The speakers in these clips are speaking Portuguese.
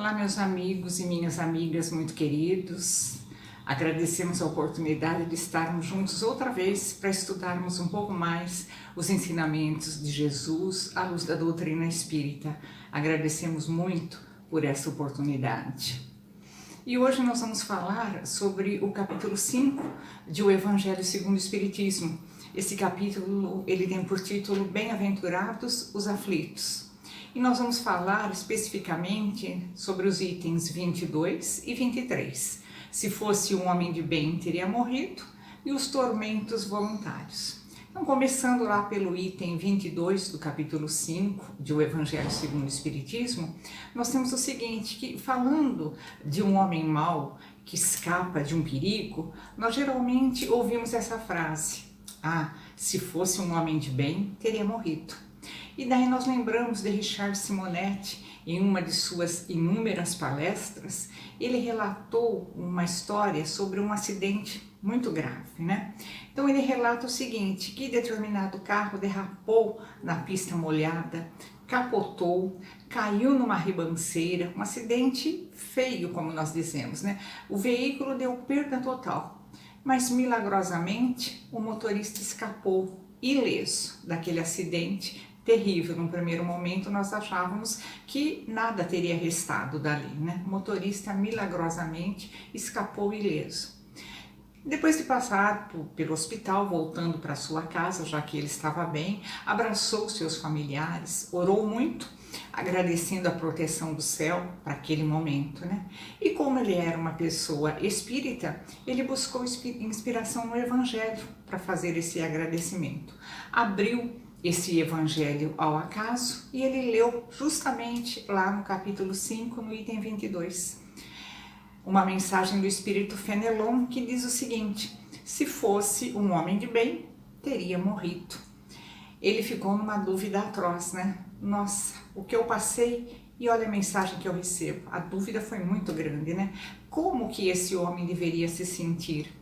Olá, meus amigos e minhas amigas muito queridos. Agradecemos a oportunidade de estarmos juntos outra vez para estudarmos um pouco mais os ensinamentos de Jesus à luz da doutrina espírita. Agradecemos muito por essa oportunidade. E hoje nós vamos falar sobre o capítulo 5 de O Evangelho segundo o Espiritismo. Esse capítulo ele tem por título Bem-aventurados os aflitos. E nós vamos falar especificamente sobre os itens 22 e 23. Se fosse um homem de bem, teria morrido, e os tormentos voluntários. Então, começando lá pelo item 22 do capítulo 5 de O Evangelho segundo o Espiritismo, nós temos o seguinte, que falando de um homem mau que escapa de um perigo, nós geralmente ouvimos essa frase: ah, se fosse um homem de bem, teria morrido. E daí nós lembramos de Richard Simonetti, em uma de suas inúmeras palestras, ele relatou uma história sobre um acidente muito grave, né? Então ele relata o seguinte, que determinado carro derrapou na pista molhada, capotou, caiu numa ribanceira, um acidente feio, como nós dizemos, né? O veículo deu perda total, mas milagrosamente o motorista escapou ileso daquele acidente terrível. No primeiro momento nós achávamos que nada teria restado dali, né? O motorista milagrosamente escapou ileso. Depois de passar pelo hospital, voltando para sua casa, já que ele estava bem, abraçou seus familiares, orou muito, agradecendo a proteção do céu para aquele momento, né? E como ele era uma pessoa espírita, ele buscou inspiração no Evangelho para fazer esse agradecimento. Abriu esse evangelho ao acaso e ele leu justamente lá no capítulo 5, no item 22, uma mensagem do espírito Fenelon que diz o seguinte: se fosse um homem de bem, teria morrido. Ele ficou numa dúvida atroz, né? Nossa, o que eu passei e olha a mensagem que eu recebo. A dúvida foi muito grande, né? Como que esse homem deveria se sentir?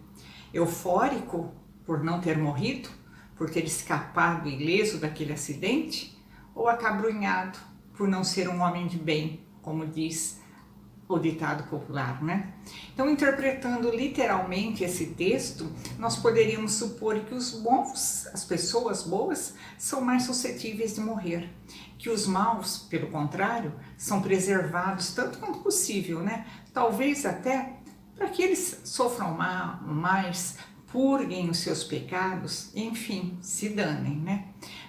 Eufórico por não ter morrido? Por ter escapado ileso daquele acidente, ou acabrunhado por não ser um homem de bem, como diz o ditado popular, né? Então, interpretando literalmente esse texto, nós poderíamos supor que os bons, as pessoas boas, são mais suscetíveis de morrer, que os maus, pelo contrário, são preservados tanto quanto possível, né? Talvez até para que eles sofram mais, purguem os seus pecados, enfim, se danem, né?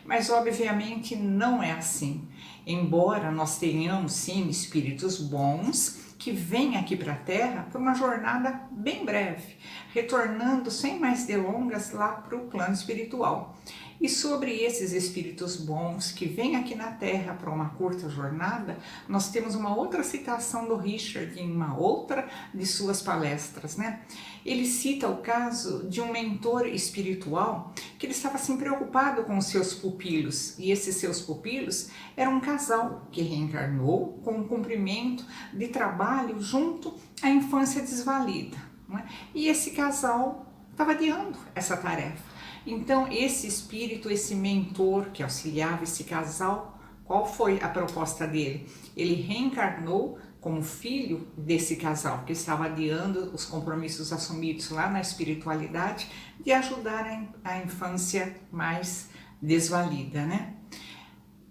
Mas obviamente não é assim. Embora nós tenhamos sim espíritos bons que vêm aqui para a Terra por uma jornada bem breve, retornando sem mais delongas lá para o plano espiritual. E sobre esses espíritos bons que vêm aqui na Terra para uma curta jornada, nós temos uma outra citação do Richard em uma outra de suas palestras, né? Ele cita o caso de um mentor espiritual que ele estava assim preocupado com os seus pupilos, e esses seus pupilos eram um casal que reencarnou com um cumprimento de trabalho junto à infância desvalida, não é? E esse casal estava adiando essa tarefa. Então, esse espírito, esse mentor que auxiliava esse casal, qual foi a proposta dele? Ele reencarnou como filho desse casal, que estava adiando os compromissos assumidos lá na espiritualidade, de ajudar a infância mais desvalida, né?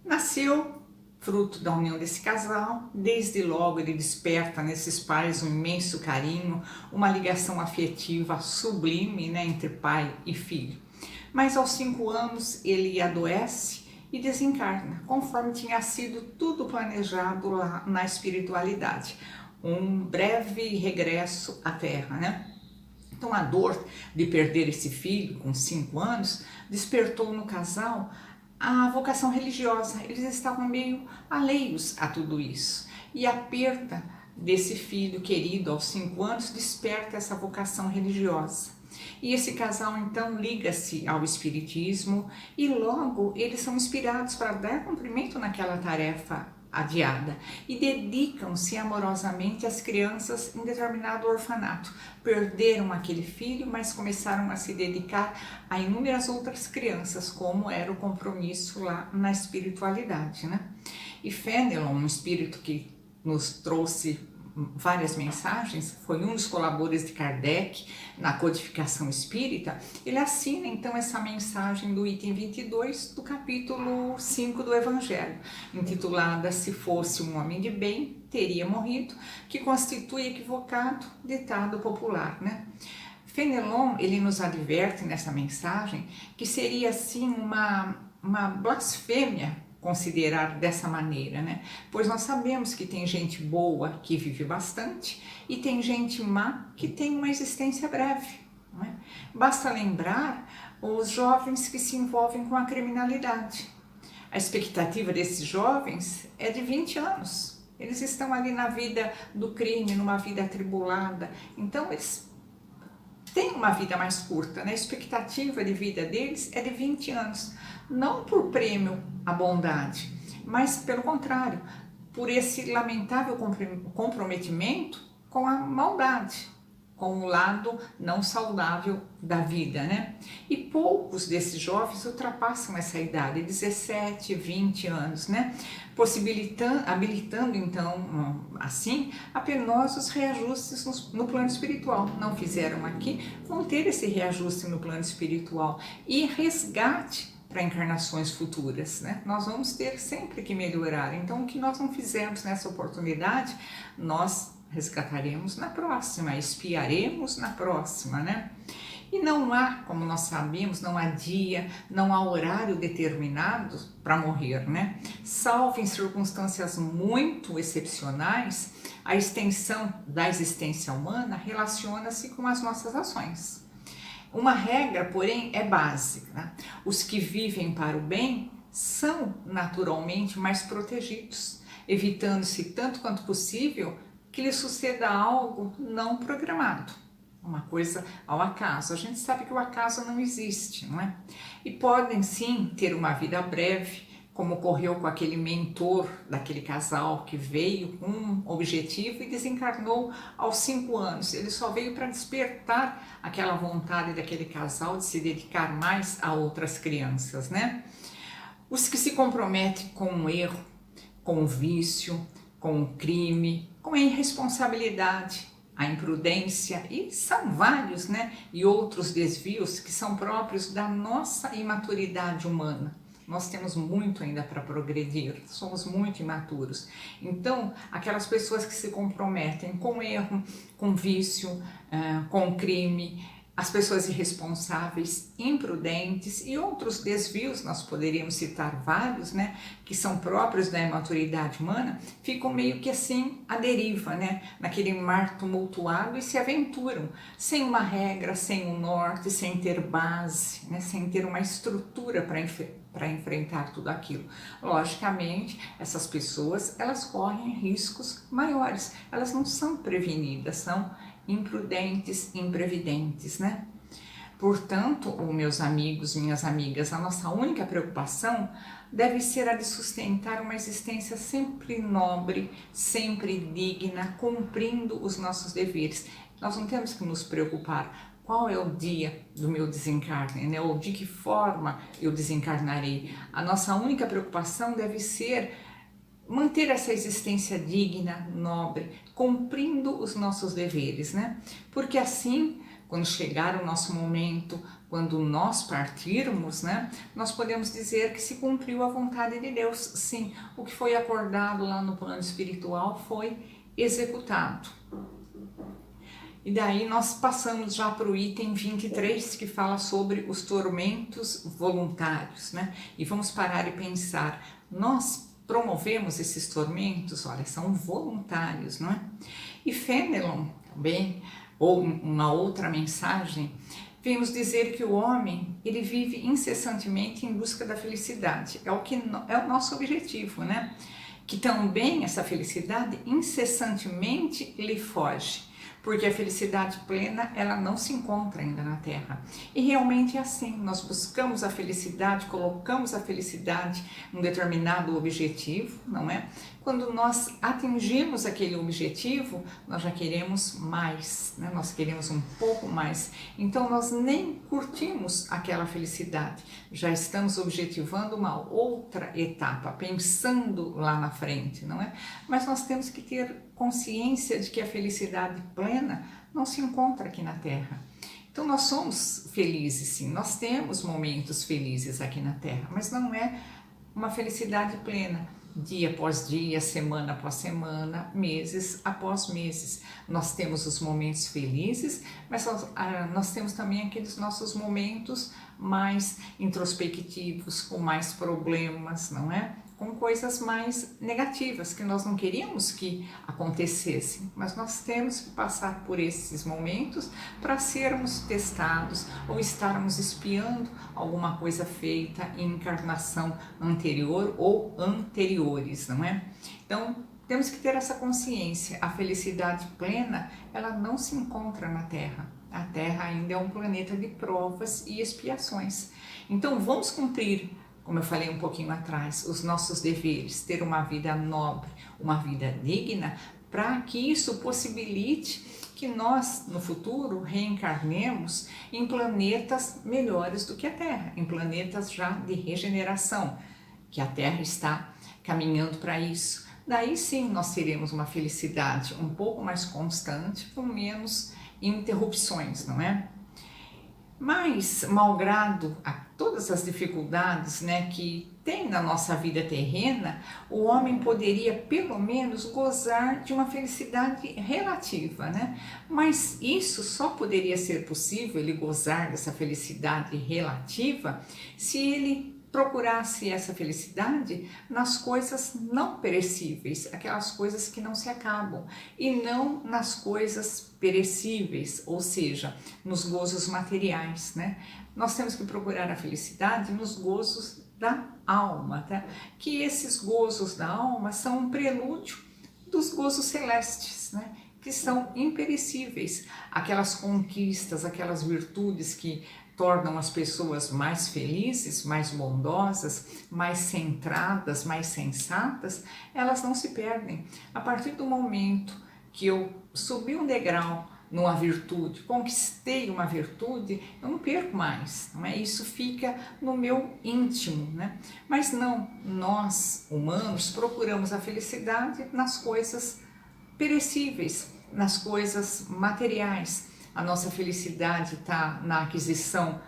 Nasceu fruto da união desse casal, desde logo ele desperta nesses pais um imenso carinho, uma ligação afetiva sublime, né, entre pai e filho. Mas aos 5 anos ele adoece e desencarna, conforme tinha sido tudo planejado lá na espiritualidade. Um breve regresso à Terra, né? Então a dor de perder esse filho com 5 anos despertou no casal a vocação religiosa. Eles estavam meio alheios a tudo isso. E a perda desse filho querido aos 5 anos desperta essa vocação religiosa. E esse casal então liga-se ao espiritismo e logo eles são inspirados para dar cumprimento naquela tarefa adiada e dedicam-se amorosamente às crianças em determinado orfanato. Perderam aquele filho, mas começaram a se dedicar a inúmeras outras crianças, como era o compromisso lá na espiritualidade, né? E Fenelon, um espírito que nos trouxe várias mensagens, foi um dos colaboradores de Kardec na codificação espírita. Ele assina então essa mensagem do item 22 do capítulo 5 do Evangelho, intitulada Se Fosse um Homem de Bem, Teria Morrido, que constitui equivocado ditado popular, né? Fenelon, ele nos adverte nessa mensagem que seria assim uma blasfêmia considerar dessa maneira, né? Pois nós sabemos que tem gente boa que vive bastante e tem gente má que tem uma existência breve, não é? Basta lembrar os jovens que se envolvem com a criminalidade. A expectativa desses jovens é de 20 anos. Eles estão ali na vida do crime, numa vida atribulada. Então eles têm uma vida mais curta, né? A expectativa de vida deles é de 20 anos. Não por prêmio à bondade, mas pelo contrário, por esse lamentável comprometimento com a maldade, com o lado não saudável da vida, né? E poucos desses jovens ultrapassam essa idade, 17, 20 anos, né? Habilitando então, assim, a penosos reajustes no plano espiritual. Não fizeram aqui, vão ter esse reajuste no plano espiritual e resgate para encarnações futuras, né? Nós vamos ter sempre que melhorar. Então, o que nós não fizemos nessa oportunidade, nós resgataremos na próxima, espiaremos na próxima, né? E não há, como nós sabemos, não há dia, não há horário determinado para morrer, né? Salvo em circunstâncias muito excepcionais, a extensão da existência humana relaciona-se com as nossas ações. Uma regra, porém, é básica, né? Os que vivem para o bem são naturalmente mais protegidos, evitando-se tanto quanto possível que lhe suceda algo não programado, uma coisa ao acaso. A gente sabe que o acaso não existe, não é? E podem sim ter uma vida breve, como ocorreu com aquele mentor daquele casal que veio com um objetivo e desencarnou aos 5 anos. Ele só veio para despertar aquela vontade daquele casal de se dedicar mais a outras crianças, né? Os que se comprometem com o erro, com o vício, com o crime, com a irresponsabilidade, a imprudência, e são vários, né? E outros desvios que são próprios da nossa imaturidade humana. Nós temos muito ainda para progredir, somos muito imaturos. Então, aquelas pessoas que se comprometem com erro, com vício, com crime, as pessoas irresponsáveis, imprudentes e outros desvios, nós poderíamos citar vários, né, que são próprios da imaturidade humana, ficam meio que assim à deriva, né, naquele mar tumultuado e se aventuram, sem uma regra, sem um norte, sem ter base, né, sem ter uma estrutura para enfrentar tudo aquilo. Logicamente, essas pessoas, elas correm riscos maiores, elas não são prevenidas, são imprudentes, imprevidentes, né? Portanto, meus amigos, minhas amigas, a nossa única preocupação deve ser a de sustentar uma existência sempre nobre, sempre digna, cumprindo os nossos deveres. Nós não temos que nos preocupar qual é o dia do meu desencarne, né? Ou de que forma eu desencarnarei. A nossa única preocupação deve ser manter essa existência digna, nobre, cumprindo os nossos deveres, né? Porque assim, quando chegar o nosso momento, quando nós partirmos, né, nós podemos dizer que se cumpriu a vontade de Deus. Sim, o que foi acordado lá no plano espiritual foi executado. E daí nós passamos já para o item 23, que fala sobre os tormentos voluntários, né? E vamos parar e pensar, nós promovemos esses tormentos? Olha, são voluntários, não é? E Fenelon também, ou uma outra mensagem, vem nos dizer que o homem, ele vive incessantemente em busca da felicidade. É o nosso objetivo, né? Que também essa felicidade incessantemente lhe foge. Porque a felicidade plena, ela não se encontra ainda na Terra. E realmente é assim, nós buscamos a felicidade, colocamos a felicidade em um determinado objetivo, não é? quando nós atingimos aquele objetivo, nós já queremos mais, né? Nós queremos um pouco mais. Então nós nem curtimos aquela felicidade, já estamos objetivando uma outra etapa, pensando lá na frente, não é? Mas nós temos que ter consciência de que a felicidade plena não se encontra aqui na Terra. Então nós somos felizes, sim, nós temos momentos felizes aqui na Terra, mas não é uma felicidade plena, dia após dia, semana após semana, meses após meses. Nós temos os momentos felizes, mas nós temos também aqueles nossos momentos mais introspectivos, com mais problemas, não é? Com coisas mais negativas que nós não queríamos que acontecessem, mas nós temos que passar por esses momentos para sermos testados ou estarmos espiando alguma coisa feita em encarnação anterior ou anteriores, não é? Então temos que ter essa consciência. A felicidade plena, ela não se encontra na Terra. A Terra ainda é um planeta de provas e expiações. Então vamos cumprir, como eu falei um pouquinho atrás, os nossos deveres, ter uma vida nobre, uma vida digna, para que isso possibilite que nós, no futuro, reencarnemos em planetas melhores do que a Terra, em planetas já de regeneração, que a Terra está caminhando para isso. Daí sim nós teremos uma felicidade um pouco mais constante, com menos interrupções, não é? Mas, malgrado a todas as dificuldades, né, que tem na nossa vida terrena, o homem poderia pelo menos gozar de uma felicidade relativa, né? Mas isso só poderia ser possível, ele gozar dessa felicidade relativa, se ele procurasse essa felicidade nas coisas não perecíveis, aquelas coisas que não se acabam, e não nas coisas perecíveis, ou seja, nos gozos materiais, né? Nós temos que procurar a felicidade nos gozos da alma, tá? Que esses gozos da alma são um prelúdio dos gozos celestes, né? Que são imperecíveis, aquelas conquistas, aquelas virtudes que tornam as pessoas mais felizes, mais bondosas, mais centradas, mais sensatas, elas não se perdem. A partir do momento que eu subi um degrau numa virtude, conquistei uma virtude, eu não perco mais, não é? Isso fica no meu íntimo, né? Mas não, nós humanos procuramos a felicidade nas coisas perecíveis, nas coisas materiais. A nossa felicidade está na aquisição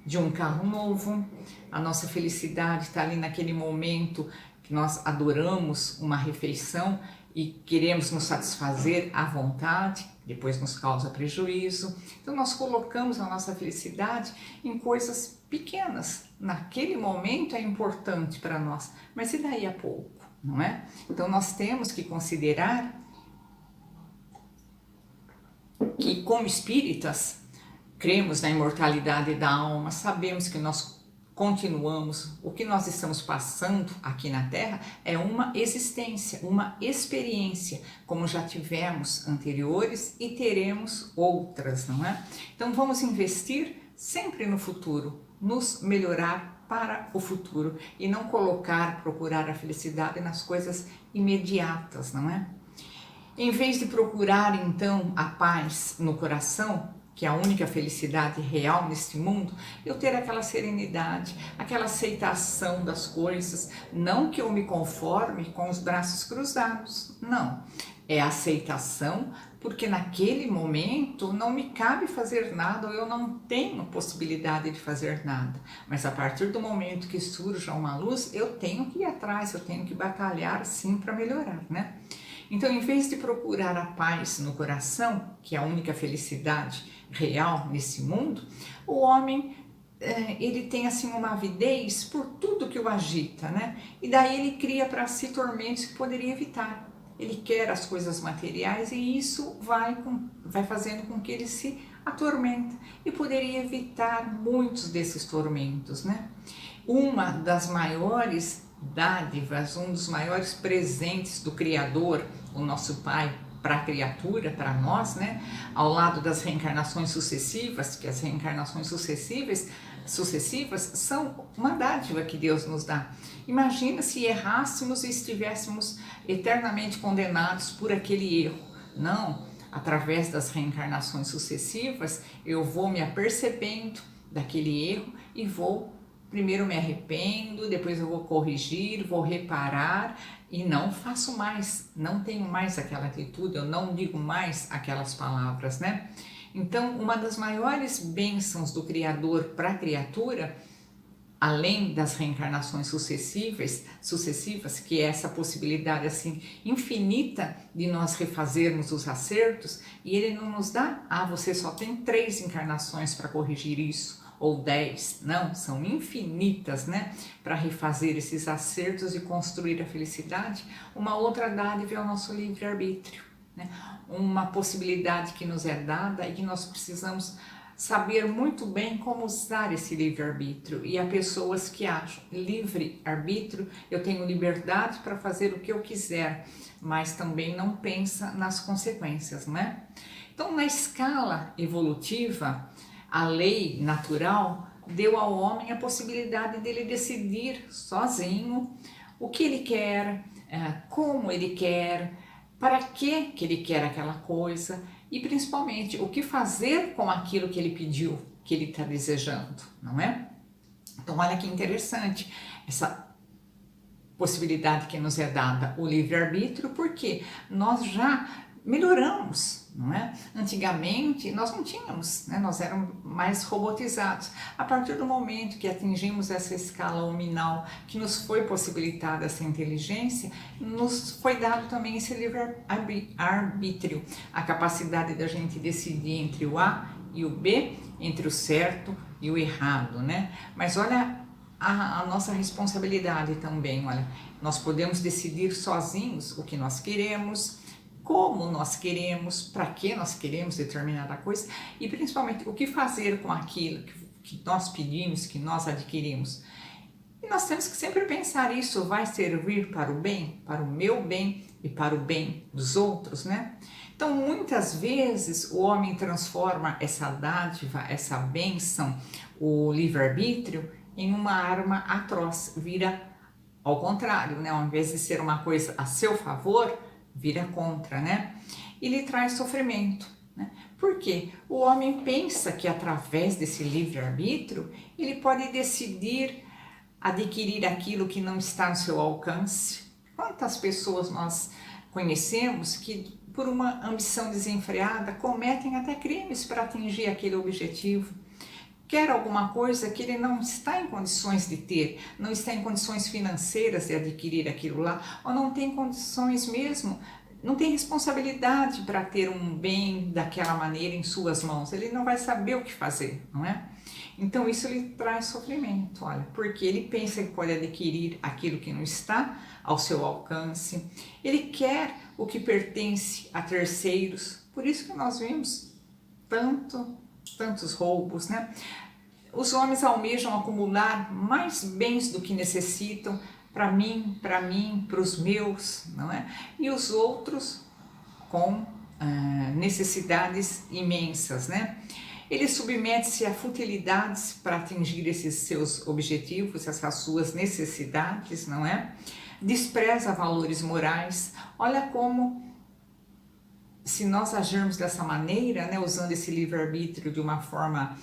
de um carro novo, a nossa felicidade está ali naquele momento que nós adoramos uma refeição e queremos nos satisfazer à vontade, depois nos causa prejuízo. Então nós colocamos a nossa felicidade em coisas pequenas. Naquele momento é importante para nós, mas e daí a pouco, não é? Então nós temos que considerar que, como espíritas, cremos na imortalidade da alma, sabemos que nós continuamos, o que nós estamos passando aqui na Terra é uma existência, uma experiência, como já tivemos anteriores e teremos outras, não é? Então vamos investir sempre no futuro, nos melhorar para o futuro e não procurar a felicidade nas coisas imediatas, não é? Em vez de procurar, então, a paz no coração, que é a única felicidade real neste mundo, eu ter aquela serenidade, aquela aceitação das coisas, não que eu me conforme com os braços cruzados, não. É aceitação, porque naquele momento não me cabe fazer nada, ou eu não tenho possibilidade de fazer nada. Mas a partir do momento que surja uma luz, eu tenho que ir atrás, eu tenho que batalhar sim para melhorar, né? Então, em vez de procurar a paz no coração, que é a única felicidade real nesse mundo, o homem ele tem assim uma avidez por tudo que o agita, né? E daí ele cria para si tormentos que poderia evitar. Ele quer as coisas materiais e isso vai fazendo com que ele se atormente e poderia evitar muitos desses tormentos, né? Uma das maiores dádivas, um dos maiores presentes do Criador, o nosso Pai, para a criatura, para nós, né? Ao lado das reencarnações sucessivas, que as reencarnações sucessivas sucessivas são uma dádiva que Deus nos dá. Imagina se errássemos e estivéssemos eternamente condenados por aquele erro. Não, através das reencarnações sucessivas, eu vou me apercebendo daquele erro e vou, primeiro me arrependo, depois eu vou corrigir, vou reparar e não faço mais, não tenho mais aquela atitude, eu não digo mais aquelas palavras, né? Então, uma das maiores bênçãos do Criador para a criatura, além das reencarnações sucessivas, que é essa possibilidade assim infinita de nós refazermos os acertos, e ele não nos dá, você só tem 3 encarnações para corrigir isso, ou 10, não, são infinitas, né, para refazer esses acertos e construir a felicidade. Uma outra dádiva é o nosso livre-arbítrio, né, uma possibilidade que nos é dada e que nós precisamos saber muito bem como usar esse livre-arbítrio. E há pessoas que acham livre-arbítrio, eu tenho liberdade para fazer o que eu quiser, mas também não pensa nas consequências, né? Então, na escala evolutiva, a lei natural deu ao homem a possibilidade dele decidir sozinho o que ele quer, como ele quer, para que ele quer aquela coisa e principalmente o que fazer com aquilo que ele pediu, que ele está desejando, não é? Então olha que interessante essa possibilidade que nos é dada, o livre-arbítrio, porque nós já melhoramos, não é? Antigamente nós não tínhamos, né? Nós éramos mais robotizados. A partir do momento que atingimos essa escala hominal, que nos foi possibilitada essa inteligência, nos foi dado também esse livre-arbítrio, a capacidade da gente decidir entre o A e o B, entre o certo e o errado, né? Mas olha a nossa responsabilidade também, olha, nós podemos decidir sozinhos o que nós queremos, como nós queremos, para que nós queremos determinada coisa e principalmente o que fazer com aquilo que nós pedimos, que nós adquirimos. E nós temos que sempre pensar, isso vai servir para o bem, para o meu bem e para o bem dos outros, né? Então muitas vezes o homem transforma essa dádiva, essa bênção, o livre-arbítrio, em uma arma atroz, vira ao contrário, né? Ao invés de ser uma coisa a seu favor, vira contra, né? E lhe traz sofrimento, né? Por quê? O homem pensa que através desse livre-arbítrio ele pode decidir adquirir aquilo que não está no seu alcance. Quantas pessoas nós conhecemos que por uma ambição desenfreada cometem até crimes para atingir aquele objetivo? Quer alguma coisa que ele não está em condições de ter, não está em condições financeiras de adquirir aquilo lá, ou não tem condições mesmo, não tem responsabilidade para ter um bem daquela maneira em suas mãos, ele não vai saber o que fazer, não é? Então isso lhe traz sofrimento, olha, porque ele pensa que pode adquirir aquilo que não está ao seu alcance, ele quer o que pertence a terceiros, por isso que nós vimos tantos roubos, né? Os homens almejam acumular mais bens do que necessitam para mim, para os meus, não é? E os outros com necessidades imensas, né? Ele submete-se a futilidades para atingir esses seus objetivos, essas suas necessidades, não é? Despreza valores morais. Olha como, se nós agirmos dessa maneira, né, usando esse livre-arbítrio de uma forma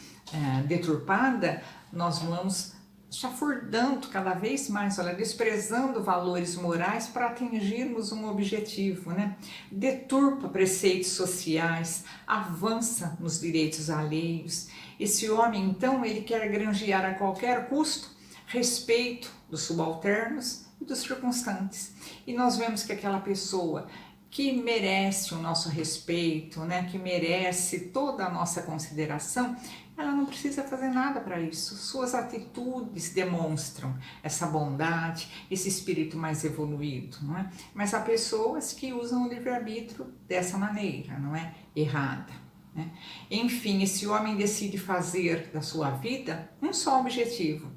deturpada, nós vamos chafurdando cada vez mais, olha, desprezando valores morais para atingirmos um objetivo, né? Deturpa preceitos sociais, avança nos direitos alheios. Esse homem, então, ele quer granjear a qualquer custo respeito dos subalternos e dos circunstantes. E nós vemos que aquela pessoa que merece o nosso respeito, né, que merece toda a nossa consideração, ela não precisa fazer nada para isso. Suas atitudes demonstram essa bondade, esse espírito mais evoluído, não é? Mas há pessoas que usam o livre-arbítrio dessa maneira, não é? Errada, né? Enfim, esse homem decide fazer da sua vida um só objetivo: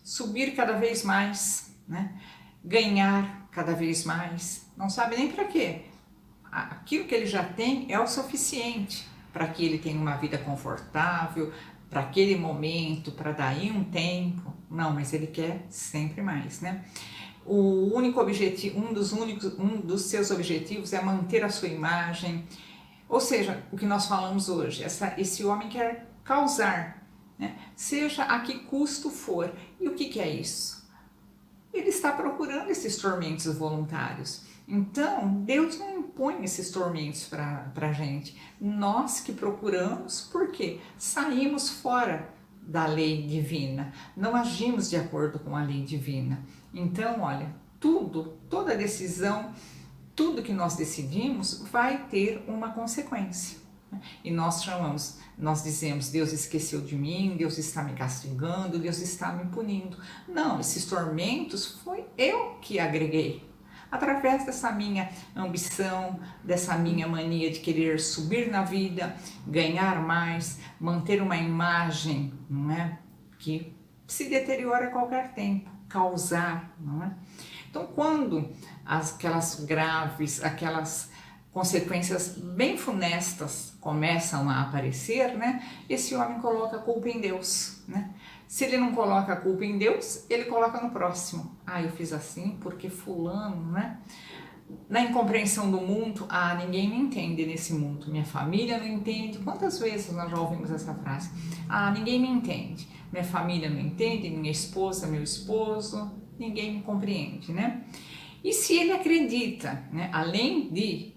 subir cada vez mais, né? Ganhar cada vez mais, não sabe nem para quê. Aquilo que ele já tem é o suficiente para que ele tenha uma vida confortável, para aquele momento, para daí um tempo. Não, mas ele quer sempre mais, né? O único objetivo, um dos seus objetivos é manter a sua imagem. Ou seja, o que nós falamos hoje, esse homem quer causar, né? Seja a que custo for. E o que é isso? Ele está procurando esses tormentos voluntários. Então, Deus não impõe esses tormentos para a gente. Nós que procuramos, porque saímos fora da lei divina, não agimos de acordo com a lei divina. Então, olha, toda decisão, tudo que nós decidimos vai ter uma consequência. E nós dizemos, Deus esqueceu de mim, Deus está me castigando, Deus está me punindo. Não, esses tormentos foi eu que agreguei. Através dessa minha ambição, dessa minha mania de querer subir na vida, ganhar mais, manter uma imagem, não é? Que se deteriora a qualquer tempo, causar, não é? Então, quando aquelas graves, aquelas consequências bem funestas começam a aparecer, né? Esse homem coloca a culpa em Deus, né? Se ele não coloca a culpa em Deus, ele coloca no próximo. Ah, eu fiz assim porque fulano, né? Na incompreensão do mundo, ninguém me entende nesse mundo, minha família não entende. Quantas vezes nós já ouvimos essa frase? Ninguém me entende, minha família não entende, minha esposa, meu esposo, ninguém me compreende, né? E se ele acredita, né, além de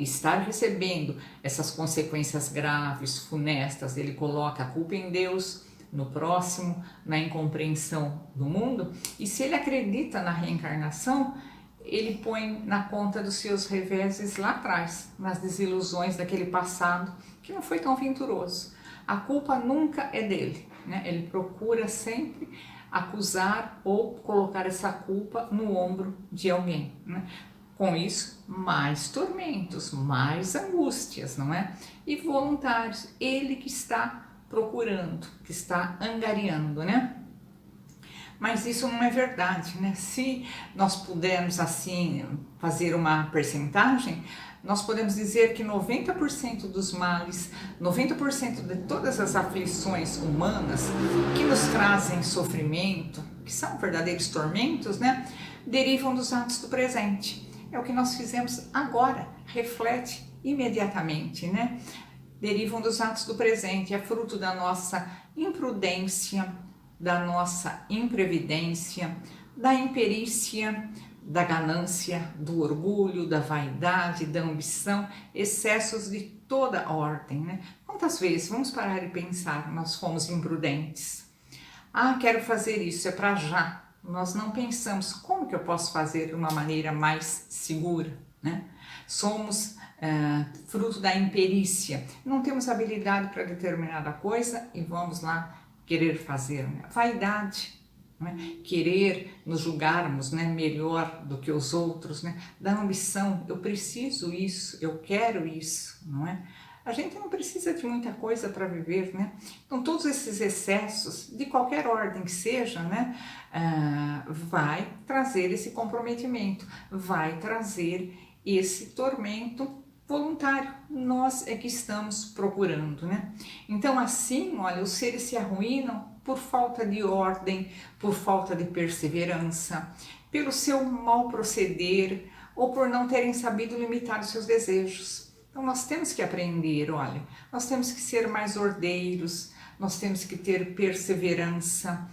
estar recebendo essas consequências graves, funestas, ele coloca a culpa em Deus, no próximo, na incompreensão do mundo, e se ele acredita na reencarnação, ele põe na conta dos seus reveses lá atrás, nas desilusões daquele passado que não foi tão venturoso. A culpa nunca é dele, né? Ele procura sempre acusar ou colocar essa culpa no ombro de alguém, né? Com isso, mais tormentos, mais angústias, não é? E voluntários, ele que está procurando, que está angariando, né? Mas isso não é verdade, né? Se nós pudermos assim fazer uma percentagem, nós podemos dizer que 90% dos males, 90% de todas as aflições humanas que nos trazem sofrimento, que são verdadeiros tormentos, né? Derivam dos atos do presente. É o que nós fizemos agora, reflete imediatamente, né? Derivam dos atos do presente, é fruto da nossa imprudência, da nossa imprevidência, da imperícia, da ganância, do orgulho, da vaidade, da ambição, excessos de toda ordem, né? Quantas vezes, vamos parar e pensar, nós fomos imprudentes? Quero fazer isso, é para já. Nós não pensamos, como que eu posso fazer de uma maneira mais segura, né? Somos fruto da imperícia, não temos habilidade para determinada coisa e vamos lá querer fazer, né? Vaidade, né? Querer nos julgarmos, né, melhor do que os outros, né? Da ambição, eu preciso isso, eu quero isso, não é? A gente não precisa de muita coisa para viver, né? Então todos esses excessos, de qualquer ordem que seja, né, vai trazer esse comprometimento, vai trazer esse tormento voluntário, nós é que estamos procurando, né? Então assim, olha, os seres se arruinam por falta de ordem, por falta de perseverança, pelo seu mau proceder ou por não terem sabido limitar os seus desejos. Então nós temos que aprender, olha, nós temos que ser mais ordeiros, nós temos que ter perseverança.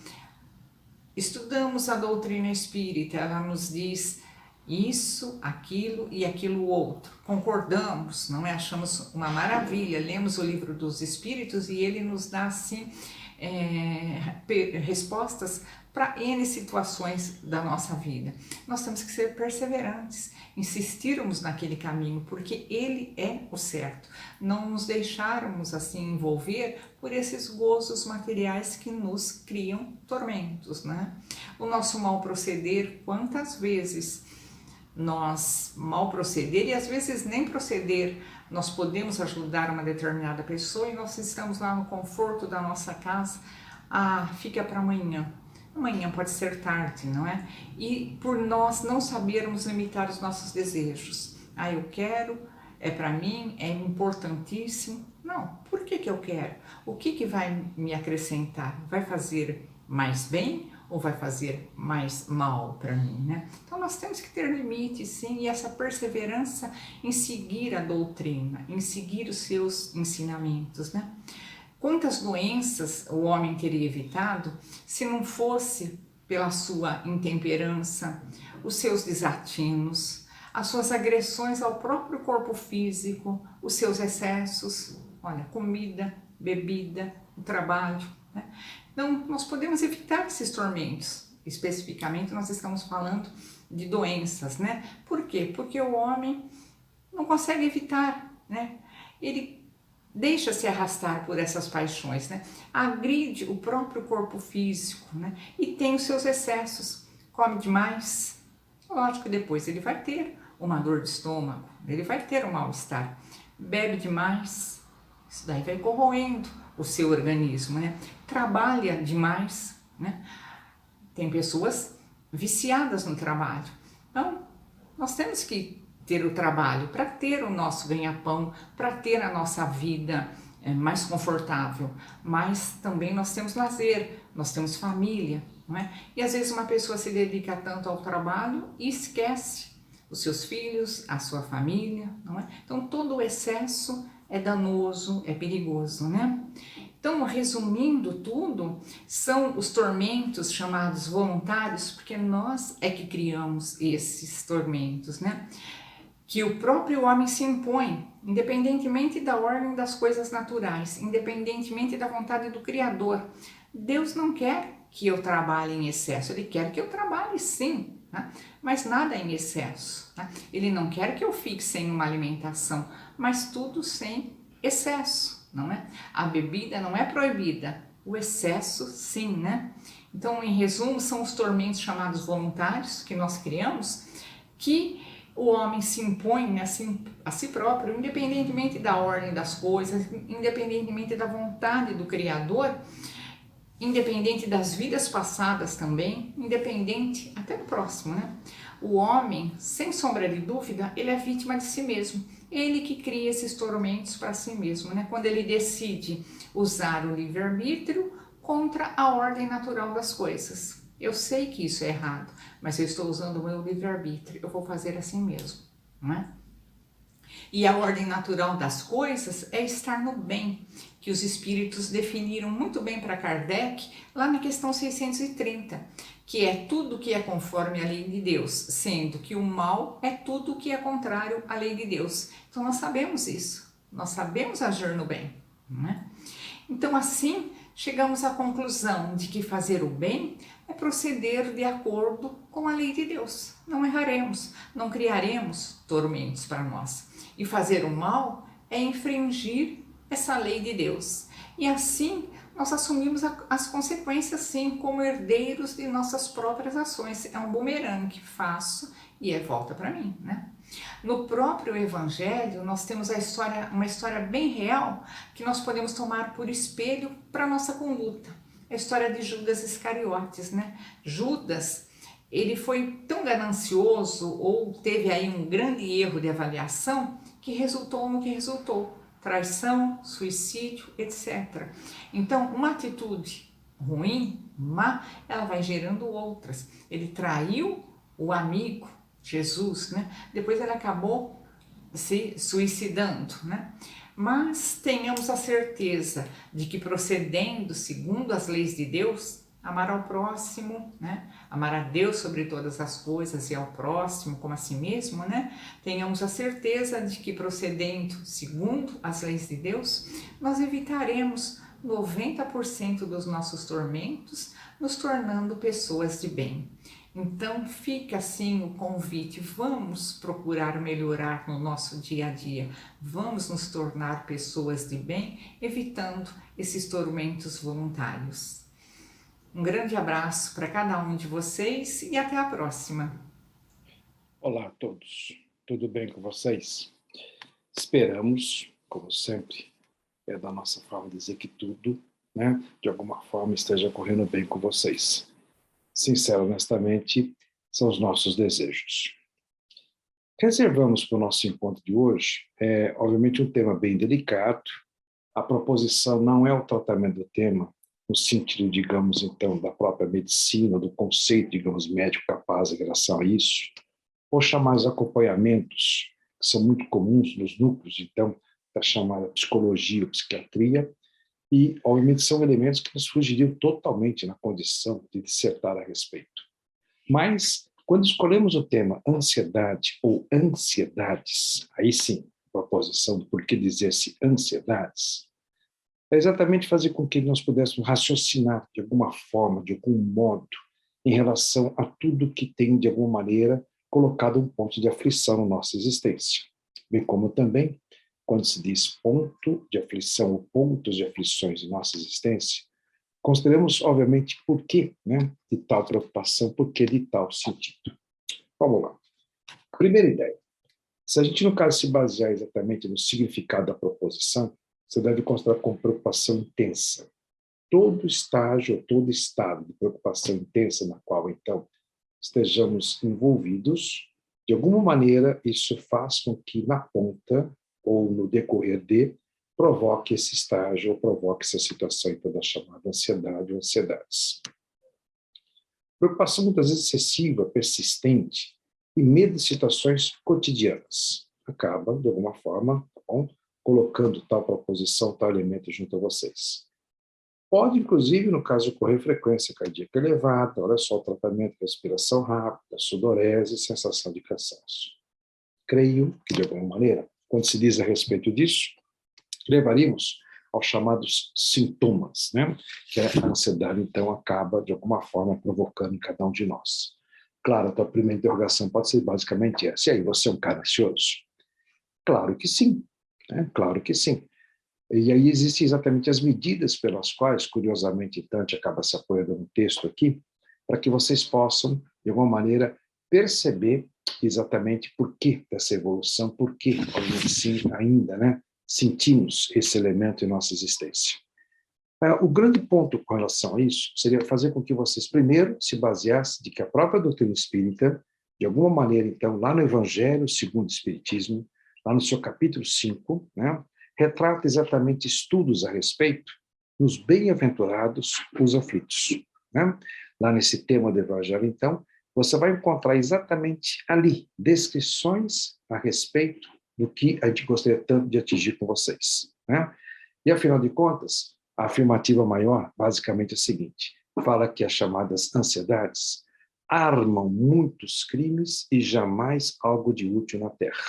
Estudamos a doutrina espírita, ela nos diz isso, aquilo e aquilo outro. Concordamos, não é? Achamos uma maravilha, lemos o livro dos Espíritos e ele nos dá assim respostas para N situações da nossa vida. Nós temos que ser perseverantes, insistirmos naquele caminho, porque ele é o certo. Não nos deixarmos assim envolver por esses gozos materiais que nos criam tormentos, né? O nosso mal proceder, quantas vezes nós mal proceder e às vezes nem proceder, nós podemos ajudar uma determinada pessoa e nós estamos lá no conforto da nossa casa, fica para amanhã. Amanhã pode ser tarde, não é? E por nós não sabermos limitar os nossos desejos. Eu quero é para mim, é importantíssimo. Não, por que eu quero? O que vai me acrescentar? Vai fazer mais bem ou vai fazer mais mal para mim, né? Então nós temos que ter limites, sim, e essa perseverança em seguir a doutrina, em seguir os seus ensinamentos, né? Quantas doenças o homem teria evitado se não fosse pela sua intemperança, os seus desatinos, as suas agressões ao próprio corpo físico, os seus excessos, olha, comida, bebida, o trabalho, né? Então, nós podemos evitar esses tormentos. Especificamente, nós estamos falando de doenças, né? Por quê? Porque o homem não consegue evitar, né? Ele deixa-se arrastar por essas paixões, né? Agride o próprio corpo físico, né? E tem os seus excessos, come demais. Lógico que depois ele vai ter uma dor de estômago, ele vai ter um mal-estar. Bebe demais, isso daí vai corroendo o seu organismo, né? Trabalha demais, né? Tem pessoas viciadas no trabalho. Então, nós temos que ter o trabalho para ter o nosso ganha-pão, para ter a nossa vida mais confortável, mas também nós temos lazer, nós temos família, não é? E às vezes uma pessoa se dedica tanto ao trabalho e esquece os seus filhos, a sua família, não é? Então todo o excesso é danoso, é perigoso, né? Então, resumindo tudo, são os tormentos chamados voluntários, porque nós é que criamos esses tormentos, né? Que o próprio homem se impõe, independentemente da ordem das coisas naturais, independentemente da vontade do Criador. Deus não quer que eu trabalhe em excesso, Ele quer que eu trabalhe sim, né? Mas nada em excesso, né? Ele não quer que eu fique sem uma alimentação, mas tudo sem excesso, não é? A bebida não é proibida, o excesso sim, né? Então, em resumo, são os tormentos chamados voluntários que nós criamos, que o homem se impõe a si próprio, independentemente da ordem das coisas, independentemente da vontade do Criador, independente das vidas passadas também, independente até do próximo, né? O homem, sem sombra de dúvida, ele é vítima de si mesmo. Ele que cria esses tormentos para si mesmo, né? Quando ele decide usar o livre-arbítrio contra a ordem natural das coisas. Eu sei que isso é errado, mas eu estou usando o meu livre-arbítrio, eu vou fazer assim mesmo, não é? E a ordem natural das coisas é estar no bem, que os espíritos definiram muito bem para Kardec, lá na questão 630, que é tudo que é conforme à lei de Deus, sendo que o mal é tudo que é contrário à lei de Deus. Então nós sabemos isso, nós sabemos agir no bem, não é? Então assim, chegamos à conclusão de que fazer o bem é proceder de acordo com a lei de Deus. Não erraremos, não criaremos tormentos para nós. E fazer o mal é infringir essa lei de Deus. E assim nós assumimos as consequências, sim, como herdeiros de nossas próprias ações. É um bumerangue, faço e volta para mim, né? No próprio Evangelho, nós temos uma história bem real que nós podemos tomar por espelho para a nossa conduta. A história de Judas Iscariotes, né? Judas, ele foi tão ganancioso ou teve aí um grande erro de avaliação que resultou no que resultou. Traição, suicídio, etc. Então, uma atitude ruim, má, ela vai gerando outras. Ele traiu o amigo, Jesus, né? Depois ele acabou se suicidando, né? Mas tenhamos a certeza de que procedendo segundo as leis de Deus, amar ao próximo, né? Amar a Deus sobre todas as coisas e ao próximo como a si mesmo, né? Tenhamos a certeza de que procedendo segundo as leis de Deus, nós evitaremos 90% dos nossos tormentos, nos tornando pessoas de bem. Então fica assim o convite, vamos procurar melhorar no nosso dia a dia, vamos nos tornar pessoas de bem, evitando esses tormentos voluntários. Um grande abraço para cada um de vocês e até a próxima. Olá a todos, tudo bem com vocês? Esperamos, como sempre, é da nossa forma de dizer que tudo, né, de alguma forma esteja correndo bem com vocês. Sincero, honestamente, são os nossos desejos. Reservamos para o nosso encontro de hoje, obviamente, um tema bem delicado. A proposição não é o tratamento do tema, no sentido, digamos, então, da própria medicina, do conceito, digamos, médico capaz em relação a isso, ou chamados acompanhamentos, que são muito comuns nos núcleos, então, da chamada psicologia ou psiquiatria, e, obviamente, são elementos que nos fugiriam totalmente na condição de dissertar a respeito. Mas, quando escolhemos o tema ansiedade ou ansiedades, aí sim, a proposição do porquê dizer-se ansiedades, é exatamente fazer com que nós pudéssemos raciocinar de alguma forma, de algum modo, em relação a tudo que tem, de alguma maneira, colocado um ponto de aflição na nossa existência. Bem como também, quando se diz ponto de aflição ou pontos de aflições em nossa existência, consideremos, obviamente, por que, né, de tal preocupação, por que de tal sentido. Vamos lá. Primeira ideia. Se a gente, no caso, se basear exatamente no significado da proposição, você deve considerar como preocupação intensa. Todo estágio, todo estado de preocupação intensa na qual, então, estejamos envolvidos, de alguma maneira, isso faz com que, na ponta, ou no decorrer de, provoque esse estágio, ou provoque essa situação, então, da chamada ansiedade ou ansiedades. Preocupação, muitas vezes, excessiva, persistente, e medo de situações cotidianas. Acaba, de alguma forma, tá bom, colocando tal proposição, tal elemento junto a vocês. Pode, inclusive, no caso de ocorrer frequência cardíaca elevada, olha só o tratamento, respiração rápida, sudorese, sensação de cansaço. Creio que, de alguma maneira, quando se diz a respeito disso, levaríamos aos chamados sintomas, né? Que a ansiedade, então, acaba, de alguma forma, provocando em cada um de nós. Claro, a tua primeira interrogação pode ser basicamente essa. E aí, você é um cara ansioso? Claro que sim, né? Claro que sim. E aí existem exatamente as medidas pelas quais, curiosamente, Tante acaba se apoiando no texto aqui, para que vocês possam, de alguma maneira, perceber exatamente por que dessa evolução, por que, sim, ainda, né, sentimos esse elemento em nossa existência. O grande ponto com relação a isso seria fazer com que vocês, primeiro, se baseassem de que a própria doutrina espírita, de alguma maneira, então, lá no Evangelho segundo o Espiritismo, lá no seu capítulo 5, né, retrata exatamente estudos a respeito dos bem-aventurados, os aflitos. Né? Lá nesse tema do Evangelho, então, você vai encontrar exatamente ali descrições a respeito do que a gente gostaria tanto de atingir com vocês. Né? E, afinal de contas, a afirmativa maior, basicamente, é a seguinte: fala que as chamadas ansiedades armam muitos crimes e jamais algo de útil na Terra.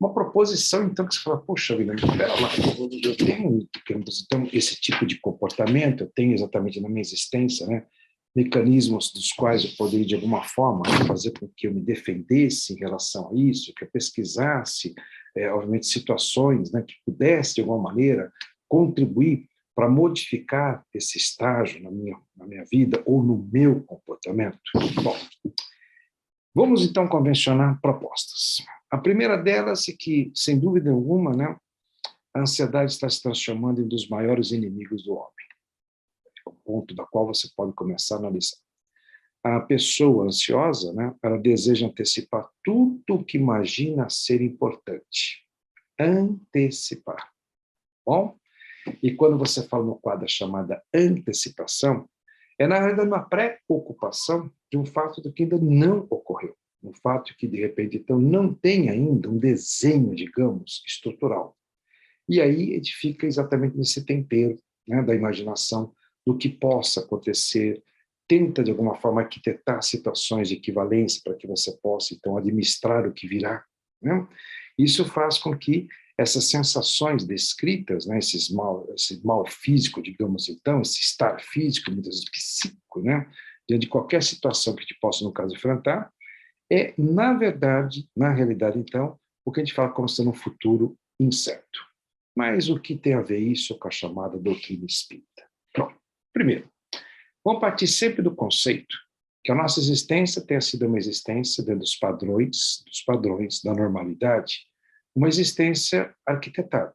Uma proposição, então, que você fala, poxa vida, espera lá, eu tenho então, esse tipo de comportamento, eu tenho exatamente na minha existência, né, mecanismos dos quais eu poderia, de alguma forma, fazer com que eu me defendesse em relação a isso, que eu pesquisasse, obviamente, situações, né, que pudesse, de alguma maneira, contribuir para modificar esse estágio na minha vida ou no meu comportamento. Bom, vamos, então, convencionar propostas. A primeira delas é que, sem dúvida alguma, né, a ansiedade está se transformando em um dos maiores inimigos do homem. É o ponto da qual você pode começar a analisar. A pessoa ansiosa, né, ela deseja antecipar tudo o que imagina ser importante. Antecipar. Bom? E quando você fala no quadro chamada antecipação, é, na realidade, uma pré-ocupação de um fato do que ainda não ocorreu. Um fato que, de repente, então, não tem ainda um desenho, digamos, estrutural. E aí a gente fica exatamente nesse tempero, né, da imaginação, do que possa acontecer, tenta, de alguma forma, arquitetar situações de equivalência para que você possa, então, administrar o que virá. Né? Isso faz com que essas sensações descritas, né, esse mal físico, digamos então, esse estar físico, muitas vezes psíquico, né, diante de qualquer situação que a gente possa, no caso, enfrentar, é, na verdade, na realidade, então, o que a gente fala como sendo um futuro incerto. Mas o que tem a ver isso com a chamada doutrina espírita? Bom, primeiro, vamos partir sempre do conceito que a nossa existência tenha sido uma existência dentro dos padrões da normalidade, uma existência arquitetada,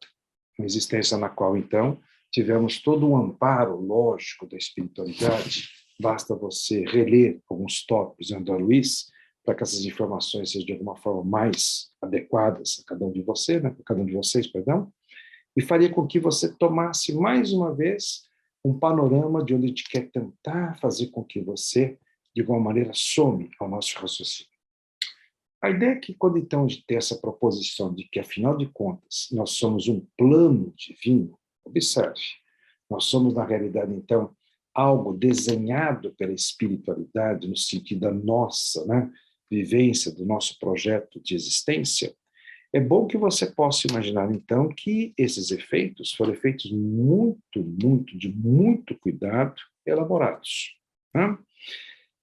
uma existência na qual, então, tivemos todo um amparo lógico da espiritualidade. Basta você reler alguns tópicos de André Luiz para que essas informações sejam de alguma forma mais adequadas a cada um de você, né, a cada um de vocês, perdão, e faria com que você tomasse mais uma vez um panorama de onde a gente quer tentar fazer com que você, de alguma maneira, some ao nosso raciocínio. A ideia é que, quando então a gente tem essa proposição de que, afinal de contas, nós somos um plano divino, observe, nós somos, na realidade, então, algo desenhado pela espiritualidade, no sentido da nossa, né, vivência, do nosso projeto de existência. É bom que você possa imaginar, então, que esses efeitos foram efeitos de muito cuidado, elaborados. Né?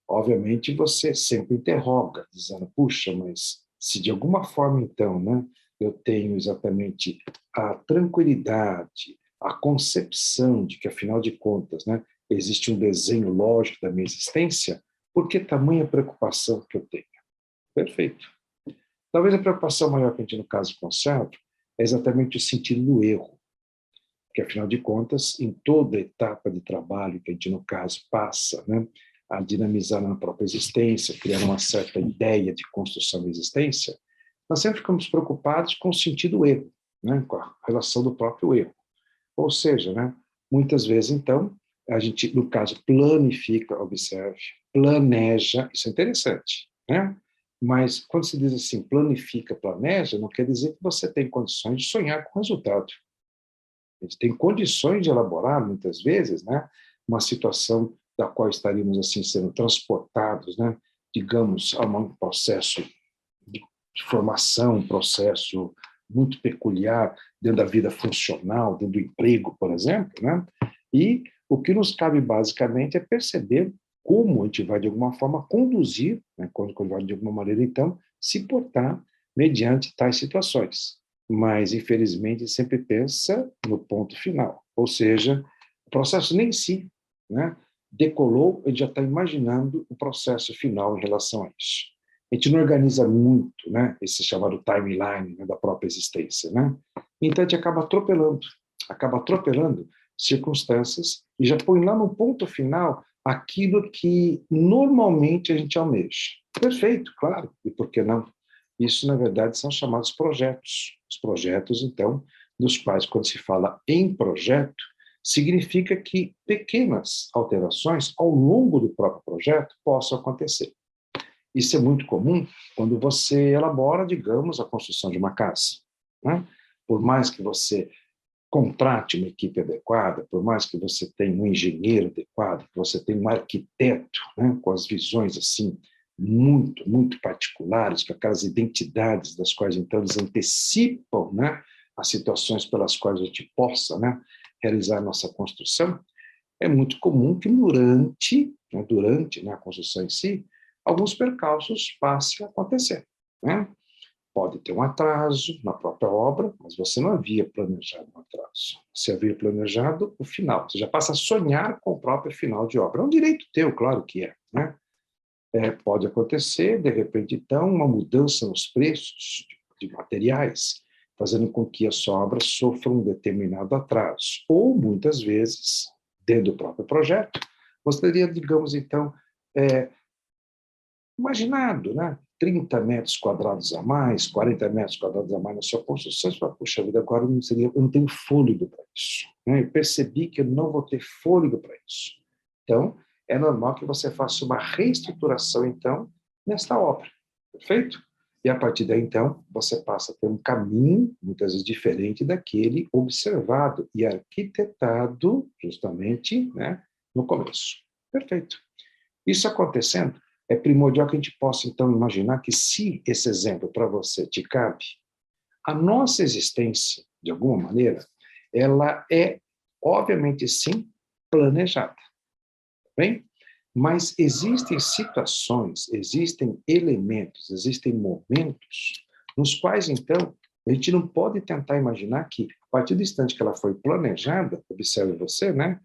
Obviamente, você sempre interroga, dizendo, puxa, mas se de alguma forma, então, né, eu tenho exatamente a tranquilidade, a concepção de que, afinal de contas, né, existe um desenho lógico da minha existência, por que tamanha preocupação que eu tenho? Perfeito. Talvez a preocupação maior que a gente, no caso, conserva é exatamente o sentido do erro, porque, afinal de contas, em toda etapa de trabalho que a gente, no caso, passa, né, a dinamizar na própria existência, criar uma certa ideia de construção da existência, nós sempre ficamos preocupados com o sentido do erro, né, com a relação do próprio erro. Ou seja, né, muitas vezes, então, a gente, no caso, planifica, observe, planeja, isso é interessante, né? Mas quando se diz assim, planifica, planeja, não quer dizer que você tem condições de sonhar com o resultado. A gente tem condições de elaborar, muitas vezes, né, uma situação da qual estaríamos assim sendo transportados, né, digamos, a um processo de formação, um processo muito peculiar dentro da vida funcional, dentro do emprego, por exemplo, né? E o que nos cabe basicamente é perceber como a gente vai de alguma forma conduzir, né, quando vai de alguma maneira então se portar mediante tais situações. Mas infelizmente sempre pensa no ponto final, ou seja, o processo nem em si, né, decolou, a gente já está imaginando o processo final em relação a isso. A gente não organiza muito, né, esse chamado timeline, né, da própria existência, né? Então a gente acaba atropelando circunstâncias e já põe lá no ponto final aquilo que normalmente a gente almeja. Perfeito, claro, e por que não? Isso, na verdade, são chamados projetos. Os projetos, então, dos quais, quando se fala em projeto, significa que pequenas alterações ao longo do próprio projeto possam acontecer. Isso é muito comum quando você elabora, digamos, a construção de uma casa, né? Por mais que você contrate uma equipe adequada, por mais que você tenha um engenheiro adequado, que você tenha um arquiteto, né, com as visões assim muito particulares, com aquelas identidades das quais então eles antecipam, né, as situações pelas quais a gente possa, né, realizar a nossa construção, é muito comum que durante, né, a construção em si, alguns percalços passem a acontecer, né? Pode ter um atraso na própria obra, mas você não havia planejado um atraso. Você havia planejado o final. Você já passa a sonhar com o próprio final de obra. É um direito teu, claro que é, né? Pode acontecer, de repente, então, uma mudança nos preços de materiais, fazendo com que a sua obra sofra um determinado atraso. Ou, muitas vezes, dentro do próprio projeto, você teria, digamos, então, imaginado, né? 30 metros quadrados a mais, 40 metros quadrados a mais na sua construção, você fala, puxa vida, agora eu não tenho fôlego para isso. Né? Eu percebi que eu não vou ter fôlego para isso. Então, é normal que você faça uma reestruturação, então, nesta obra. Perfeito? E a partir daí, então, você passa a ter um caminho, muitas vezes diferente daquele observado e arquitetado, justamente, né, no começo. Perfeito. Isso acontecendo, é primordial que a gente possa, então, imaginar que, se esse exemplo para você te cabe, a nossa existência, de alguma maneira, ela é, obviamente, sim, planejada. Bem? Mas existem situações, existem elementos, existem momentos nos quais, então, a gente não pode tentar imaginar que, a partir do instante que ela foi planejada, observe você, né?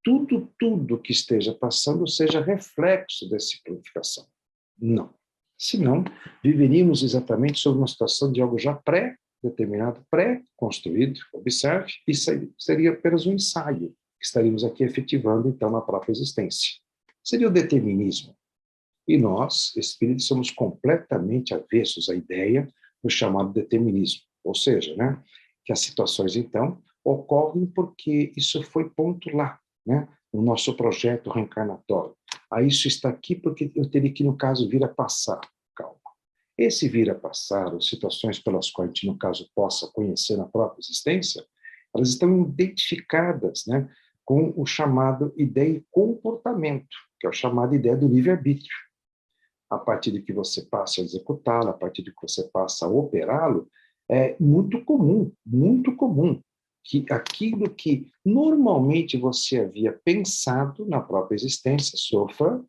Tudo que esteja passando seja reflexo dessa planificação. Não. Senão, viveríamos exatamente sob uma situação de algo já pré-determinado, pré-construído, observe, e seria apenas um ensaio que estaríamos aqui efetivando, então, na própria existência. Seria o determinismo. E nós, espíritos, somos completamente avessos à ideia do chamado determinismo. Ou seja, né, que as situações, então, ocorrem porque isso foi ponto lá, né, no nosso projeto reencarnatório. Ah, isso está aqui porque eu teria que, no caso, vir a passar. Calma. Esse vir a passar, ou situações pelas quais a gente, no caso, possa conhecer na própria existência, elas estão identificadas, né, com o chamado ideia e comportamento, que é a chamada ideia do livre-arbítrio. A partir de que você passa a executá-lo, a partir de que você passa a operá-lo, é muito comum, que aquilo que normalmente você havia pensado na própria existência sofra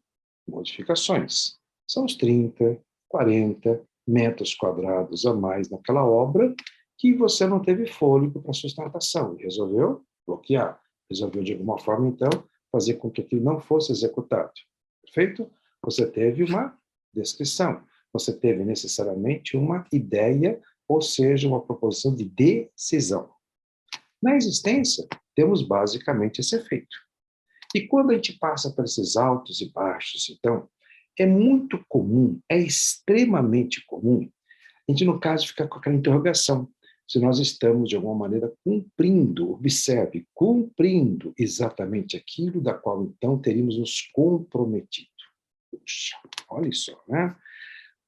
modificações. São os 30, 40 metros quadrados a mais naquela obra que você não teve fôlego para sustentação e resolveu bloquear. Resolveu, de alguma forma, então, fazer com que aquilo não fosse executado. Perfeito? Você teve uma descrição. Você teve necessariamente uma ideia, ou seja, uma proposição de decisão. Na existência, temos basicamente esse efeito. E quando a gente passa por esses altos e baixos, então, é muito comum, é extremamente comum, a gente, no caso, fica com aquela interrogação, se nós estamos, de alguma maneira, cumprindo, observe, cumprindo exatamente aquilo da qual, então, teríamos nos comprometido. Puxa, olha só, né?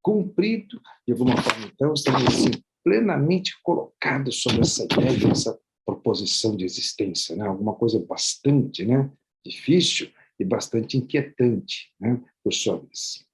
Cumprido, de alguma forma, então, estamos assim, plenamente colocados sobre essa ideia, essa proposição de existência, né? Alguma coisa bastante, né, difícil e bastante inquietante, né, por sua vez.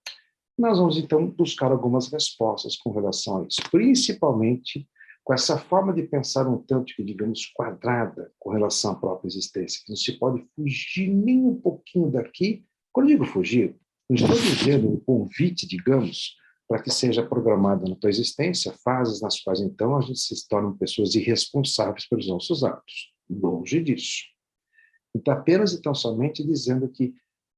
Nós vamos, então, buscar algumas respostas com relação a isso, principalmente com essa forma de pensar um tanto que, digamos, quadrada com relação à própria existência, que não se pode fugir nem um pouquinho daqui. Quando eu digo fugir, não estou dizendo um convite, digamos, para que seja programada na tua existência fases nas quais, então, a gente se torna pessoas irresponsáveis pelos nossos atos. Longe disso. Então, apenas e tão somente dizendo que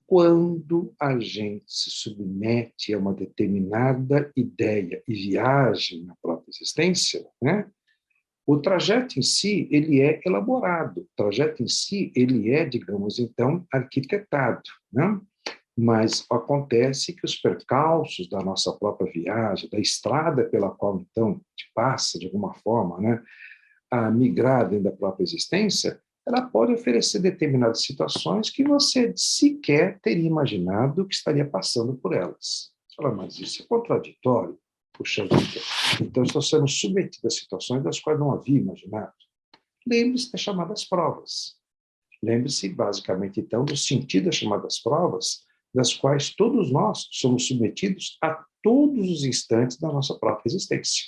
quando a gente se submete a uma determinada ideia e viagem na própria existência, né, o trajeto em si, ele é elaborado, o trajeto em si, ele é, digamos, então, arquitetado, né? Mas acontece que os percalços da nossa própria viagem, da estrada pela qual, então, a gente passa, de alguma forma, né, a migrar dentro da própria existência, ela pode oferecer determinadas situações que você sequer teria imaginado que estaria passando por elas. Você fala, mas isso é contraditório. Puxa vida. Então, estou sendo submetido a situações das quais não havia imaginado. Lembre-se das chamadas provas. Lembre-se, basicamente, então, do sentido das chamadas provas, das quais todos nós somos submetidos a todos os instantes da nossa própria existência.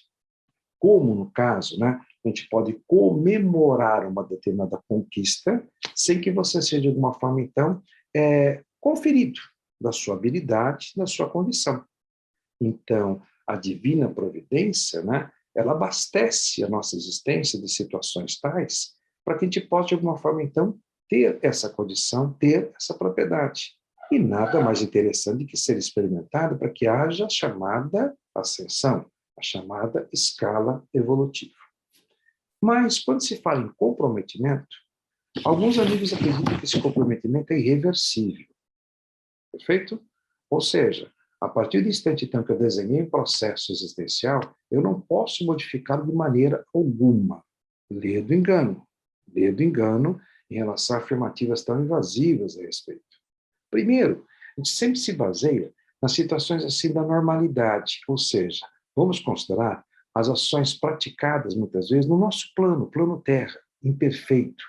Como, no caso, né, a gente pode comemorar uma determinada conquista sem que você seja, de alguma forma, então, conferido da sua habilidade, da sua condição. Então, a divina providência, né, ela abastece a nossa existência de situações tais para que a gente possa, de alguma forma, então, ter essa condição, ter essa propriedade. E nada mais interessante que ser experimentado para que haja a chamada ascensão, a chamada escala evolutiva. Mas, quando se fala em comprometimento, alguns amigos acreditam que esse comprometimento é irreversível. Perfeito? Ou seja, a partir do instante, então, que eu desenhei um processo existencial, eu não posso modificá-lo de maneira alguma. Lê do engano. Lê do engano em relação a afirmativas tão invasivas a respeito. Primeiro, a gente sempre se baseia nas situações assim da normalidade, ou seja, vamos considerar as ações praticadas muitas vezes no nosso plano terra, imperfeito,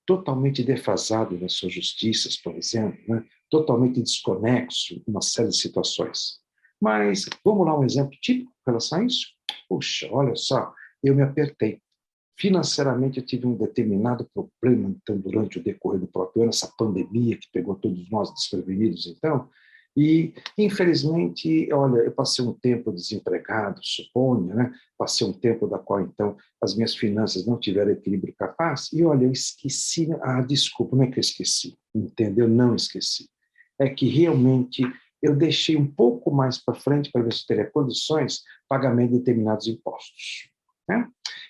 totalmente defasado nas suas justiças, por exemplo, né? Totalmente desconexo em uma série de situações. Mas vamos lá um exemplo típico em relação a isso? Puxa, olha só, eu me apertei. Financeiramente, eu tive um determinado problema, então, durante o decorrer do próprio ano, essa pandemia que pegou todos nós desprevenidos, então, e, infelizmente, olha, eu passei um tempo desempregado, suponho, né? Passei um tempo da qual, então, as minhas finanças não tiveram equilíbrio capaz, e, olha, eu esqueci, desculpa, não é que eu esqueci, entendeu? Não esqueci. É que, realmente, eu deixei um pouco mais para frente para ver se eu teria condições de pagamento de determinados impostos, né?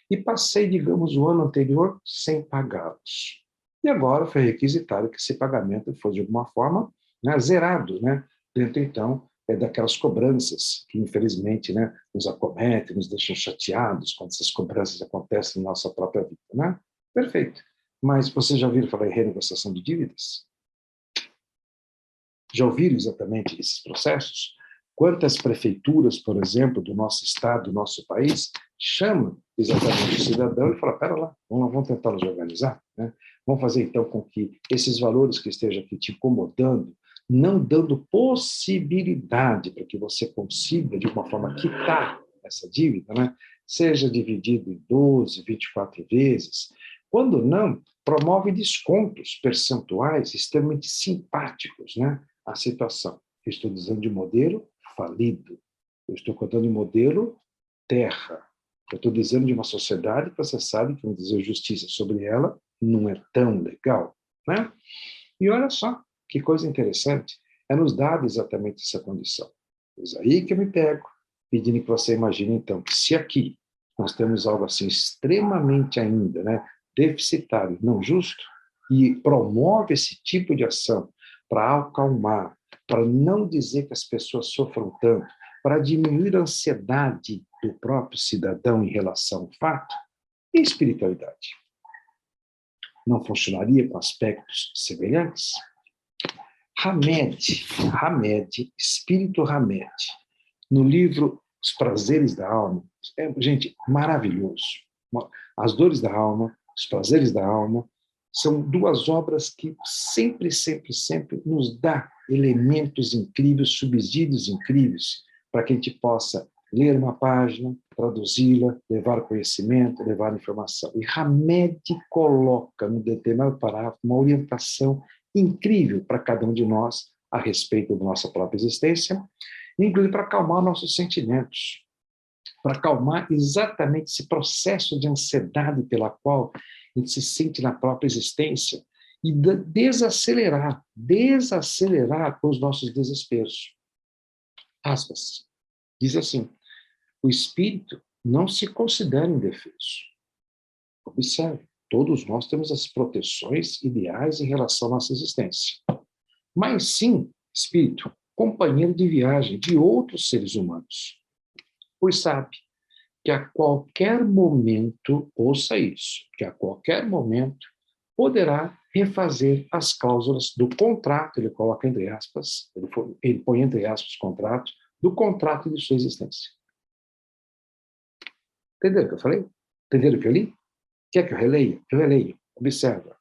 E passei, digamos, o ano anterior sem pagá-los. E agora foi requisitado que esse pagamento fosse, de alguma forma, né, zerado, né, dentro, então, daquelas cobranças que, infelizmente, né, nos acometem, nos deixam chateados quando essas cobranças acontecem na nossa própria vida, né? Perfeito. Mas você já ouviu falar em renegociação de dívidas? Já ouviram exatamente esses processos? Quantas prefeituras, por exemplo, do nosso estado, do nosso país, chamam exatamente o cidadão e falam, pera lá, vamos tentar nos organizar, né? Vamos fazer, então, com que esses valores que estejam aqui te incomodando, não dando possibilidade para que você consiga, de uma forma, quitar essa dívida, né? Seja dividido em 12, 24 vezes. Quando não, promove descontos percentuais extremamente simpáticos, né? A situação. Eu estou dizendo de modelo falido. Eu estou contando de modelo terra. Eu estou dizendo de uma sociedade que você sabe que, vamos dizer, justiça sobre ela não é tão legal, né? E olha só, que coisa interessante, é nos dado exatamente essa condição. Pois aí que eu me pego, pedindo que você imagine, então, que se aqui nós temos algo assim extremamente ainda, né, deficitário, não justo, e promove esse tipo de ação para acalmar, para não dizer que as pessoas sofram tanto, para diminuir a ansiedade do próprio cidadão em relação ao fato, e espiritualidade não funcionaria com aspectos semelhantes? Hamed, Espírito Hamed, no livro Os Prazeres da Alma, gente, maravilhoso. As Dores da Alma, Os Prazeres da Alma, são duas obras que sempre, sempre, sempre nos dá elementos incríveis, subsídios incríveis, para que a gente possa ler uma página, traduzi-la, levar conhecimento, levar informação. E Hamed coloca no determinado parágrafo uma orientação incrível para cada um de nós a respeito da nossa própria existência, inclusive para acalmar nossos sentimentos, para acalmar exatamente esse processo de ansiedade pela qual a gente se sente na própria existência e desacelerar os nossos desesperos. Aspas. Diz assim, o espírito não se considera indefeso. Observe, todos nós temos as proteções ideais em relação à nossa existência. Mas sim, espírito, companheiro de viagem de outros seres humanos. Pois sabe que a qualquer momento, ouça isso, que a qualquer momento poderá refazer as cláusulas do contrato, ele coloca entre aspas, ele põe entre aspas contrato, do contrato de sua existência. Entenderam o que eu falei? Entenderam o que eu li? Quer que eu releia? Eu releio. Observa.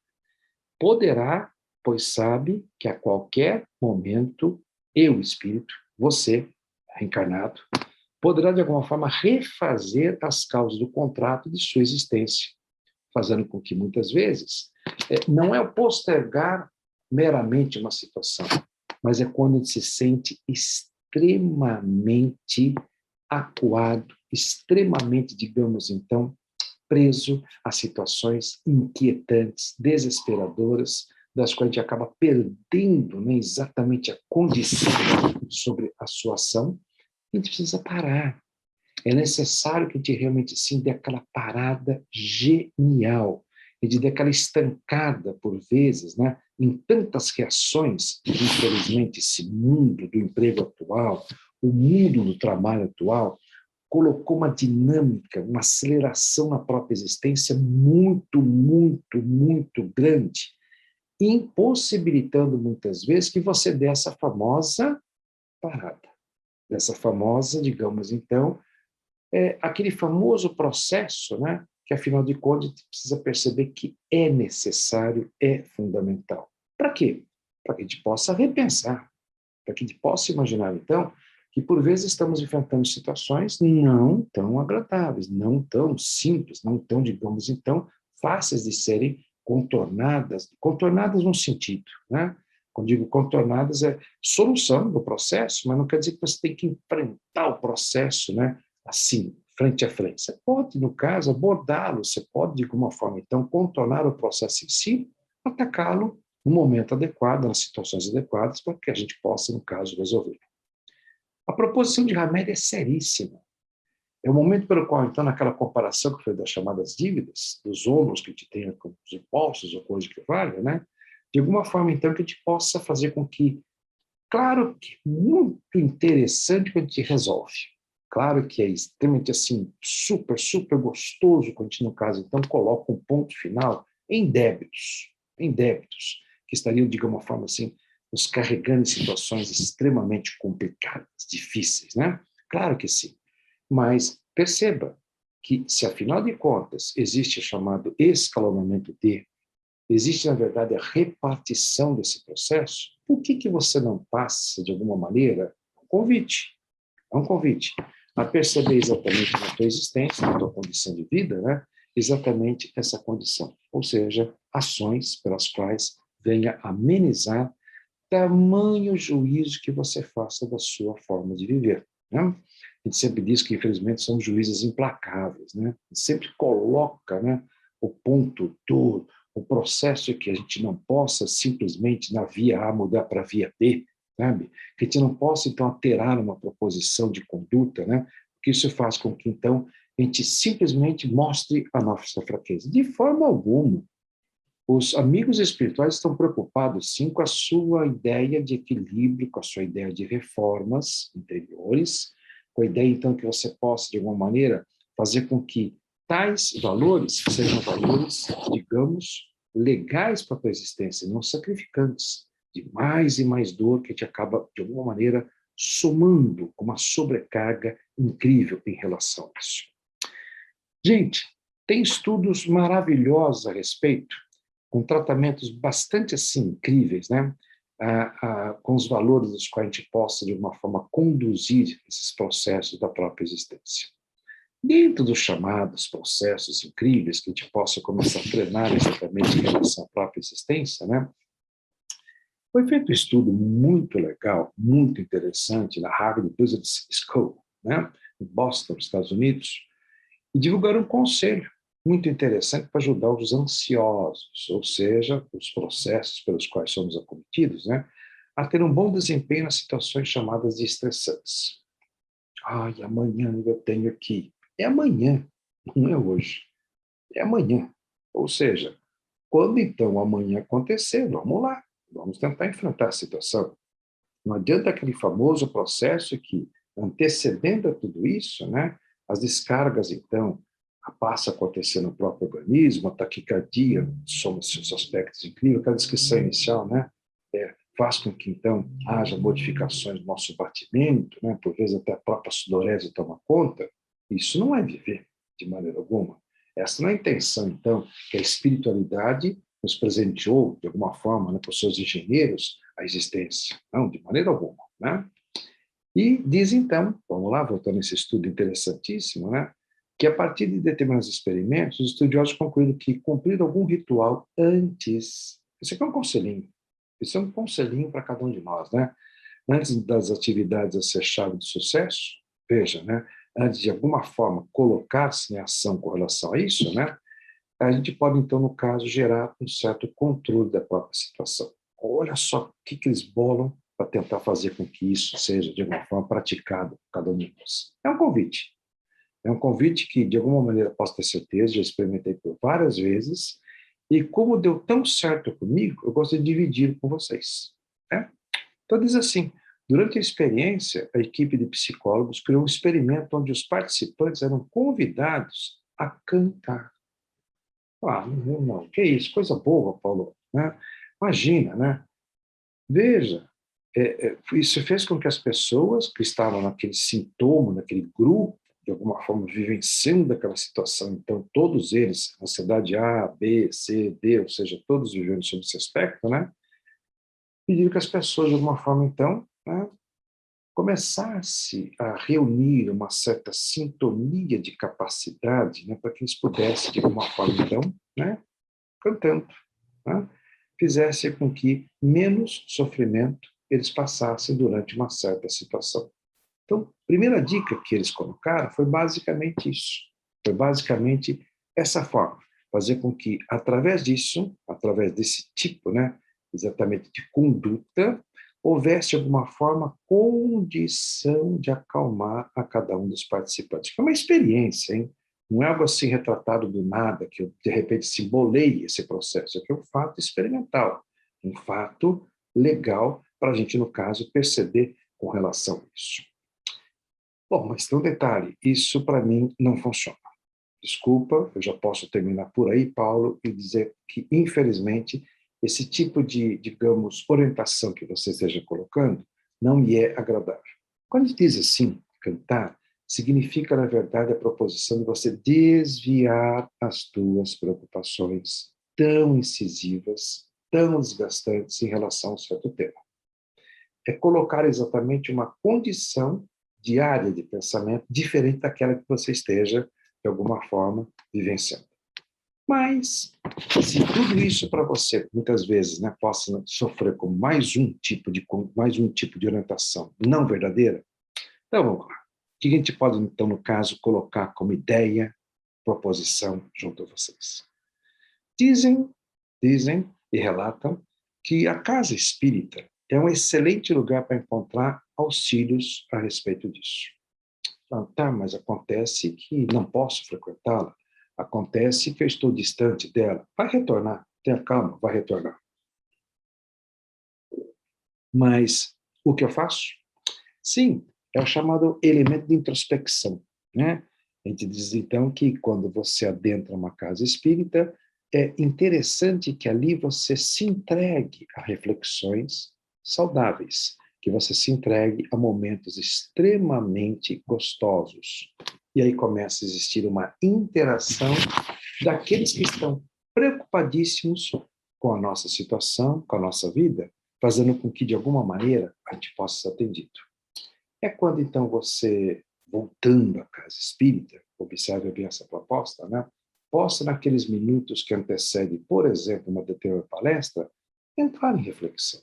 Poderá, pois sabe que a qualquer momento, eu, espírito, você, reencarnado, poderá de alguma forma refazer as causas do contrato de sua existência, fazendo com que muitas vezes não é o postergar meramente uma situação, mas é quando a gente se sente extremamente acuado, extremamente, digamos então, preso a situações inquietantes, desesperadoras, das quais a gente acaba perdendo, né, exatamente a condição sobre a sua ação. A gente precisa parar. É necessário que a gente realmente sim dê aquela parada genial, e de dar aquela estancada, por vezes, né, em tantas reações que, infelizmente, esse mundo do emprego atual, o mundo do trabalho atual, colocou uma dinâmica, uma aceleração na própria existência muito, muito, muito grande, impossibilitando muitas vezes que você dê essa famosa parada, dessa famosa, digamos então, aquele famoso processo, né, que afinal de contas a gente precisa perceber que é necessário, é fundamental. Para quê? Para que a gente possa repensar, para que a gente possa imaginar então que por vezes estamos enfrentando situações não tão agradáveis, não tão simples, não tão, digamos então, fáceis de serem contornadas no sentido, né? Quando digo contornadas é solução do processo, mas não quer dizer que você tem que enfrentar o processo, né? Assim, frente a frente. Você pode, no caso, abordá-lo, você pode, de alguma forma, então, contornar o processo em si, atacá-lo no momento adequado, nas situações adequadas, para que a gente possa, no caso, resolver. A proposição de Hamed é seríssima. É o momento pelo qual, então, naquela comparação que foi das chamadas dívidas, dos ônus que a gente tem com os impostos ou coisa que valha, né? De alguma forma, então, que a gente possa fazer com que Claro que muito interessante quando a gente resolve. Claro que é extremamente assim, super, super gostoso quando a gente, no caso, então, coloca um ponto final em débitos, que estariam, de alguma forma assim, nos carregando em situações extremamente complicadas, difíceis, né? Claro que sim. Mas perceba que, se afinal de contas existe o chamado escalonamento de, existe, na verdade, a repartição desse processo, por que você não passa, de alguma maneira, um convite? É um convite a perceber exatamente na tua existência, na tua condição de vida, né? Exatamente essa condição. Ou seja, ações pelas quais venha amenizar tamanho juízo que você faça da sua forma de viver, né? A gente sempre diz que, infelizmente, somos juízes implacáveis, né? A gente sempre coloca, né, o ponto do o processo que a gente não possa simplesmente, na via A, mudar para a via B, sabe? Que a gente não possa, então, alterar uma proposição de conduta, né? Porque isso faz com que, então, a gente simplesmente mostre a nossa fraqueza. De forma alguma. Os amigos espirituais estão preocupados, sim, com a sua ideia de equilíbrio, com a sua ideia de reformas interiores, com a ideia, então, que você possa, de alguma maneira, fazer com que tais valores sejam valores, digamos, legais para a tua existência, não sacrificantes, de mais e mais dor que te acaba, de alguma maneira, somando uma sobrecarga incrível em relação a isso. Gente, tem estudos maravilhosos a respeito, com tratamentos bastante assim incríveis, né? Com os valores dos quais a gente possa, de alguma forma, conduzir esses processos da própria existência. Dentro dos chamados processos incríveis que a gente possa começar a treinar exatamente em relação à própria existência, né? Foi feito um estudo muito legal, muito interessante, na Harvard Business School, né? Em Boston, nos Estados Unidos, e divulgaram um conselho muito interessante para ajudar os ansiosos, ou seja, os processos pelos quais somos acometidos, né, a ter um bom desempenho nas situações chamadas de estressantes. Ai, amanhã eu tenho que. É amanhã, não é hoje. É amanhã. Ou seja, quando então amanhã acontecer, vamos lá, vamos tentar enfrentar a situação. Não adianta aquele famoso processo que, antecedendo a tudo isso, né, as descargas, então, passa a acontecer no próprio organismo, a taquicardia, somos seus aspectos incríveis, aquela descrição inicial, né, faz com que, então, haja modificações no nosso batimento, né, por vezes até a própria sudorese toma conta. Isso não é viver, de maneira alguma. Essa não é a intenção, então, que a espiritualidade nos presenteou, de alguma forma, né, por seus engenheiros, a existência. Não, de maneira alguma, né? E diz então, vamos lá, voltando a esse estudo interessantíssimo, né, que a partir de determinados experimentos, os estudiosos concluíram que cumprir algum ritual antes, isso aqui é um conselhinho, isso é um conselhinho para cada um de nós, né? Antes das atividades a ser chave de sucesso, veja, né, antes de alguma forma colocar-se em ação com relação a isso, né, a gente pode então, no caso, gerar um certo controle da própria situação. Olha só o que eles bolam para tentar fazer com que isso seja, de alguma forma, praticado por cada um de nós. É um convite. É um convite que, de alguma maneira, posso ter certeza, já experimentei por várias vezes, e como deu tão certo comigo, eu gosto de dividir com vocês. Né? Então, diz assim, durante a experiência, a equipe de psicólogos criou um experimento onde os participantes eram convidados a cantar. Ah, não, que isso, coisa boa, Paulo, né? Imagina, né? Veja, isso fez com que as pessoas que estavam naquele sintoma, naquele grupo, de alguma forma vivenciando aquela situação, então todos eles, ansiedade A, B, C, D, ou seja, todos vivendo sobre esse aspecto, né? Pediram que as pessoas, de alguma forma, então, né, começasse a reunir uma certa sintonia de capacidade, né, para que eles pudessem, de alguma forma, então, né, cantando, né, fizesse com que menos sofrimento eles passassem durante uma certa situação. Então, a primeira dica que eles colocaram foi basicamente isso. Foi basicamente essa forma. Fazer com que, através disso, através desse tipo, né, exatamente de conduta, houvesse alguma forma condição de acalmar a cada um dos participantes. É uma experiência, hein? Não é algo assim retratado do nada, que eu, de repente, simbolei esse processo. É um fato experimental, um fato legal para a gente, no caso, perceber com relação a isso. Bom, mas tem um detalhe, isso para mim não funciona. Desculpa, eu já posso terminar por aí, Paulo, e dizer que, infelizmente, esse tipo de, digamos, orientação que você esteja colocando não me é agradável. Quando a gente diz assim, cantar, significa, na verdade, a proposição de você desviar as tuas preocupações tão incisivas, tão desgastantes em relação a um certo tema. É colocar exatamente uma condição diária de pensamento diferente daquela que você esteja, de alguma forma, vivenciando. Mas, se tudo isso para você, muitas vezes, né, possa sofrer com mais um tipo de orientação não verdadeira, então vamos lá. O que a gente pode, então, no caso, colocar como ideia, proposição junto a vocês? Dizem e relatam que a casa espírita é um excelente lugar para encontrar auxílios a respeito disso. Ah, tá, mas acontece que não posso frequentá-la. Acontece que eu estou distante dela. Vai retornar. Tenha calma, vai retornar. Mas o que eu faço? Sim, é o chamado elemento de introspecção, né? A gente diz, então, que quando você adentra uma casa espírita, é interessante que ali você se entregue a reflexões saudáveis, que você se entregue a momentos extremamente gostosos. E aí começa a existir uma interação daqueles que estão preocupadíssimos com a nossa situação, com a nossa vida, fazendo com que, de alguma maneira, a gente possa ser atendido. É quando, então, você, voltando à casa espírita, observe bem essa proposta, né? Possa, naqueles minutos que antecedem, por exemplo, uma determinada palestra, entrar em reflexão.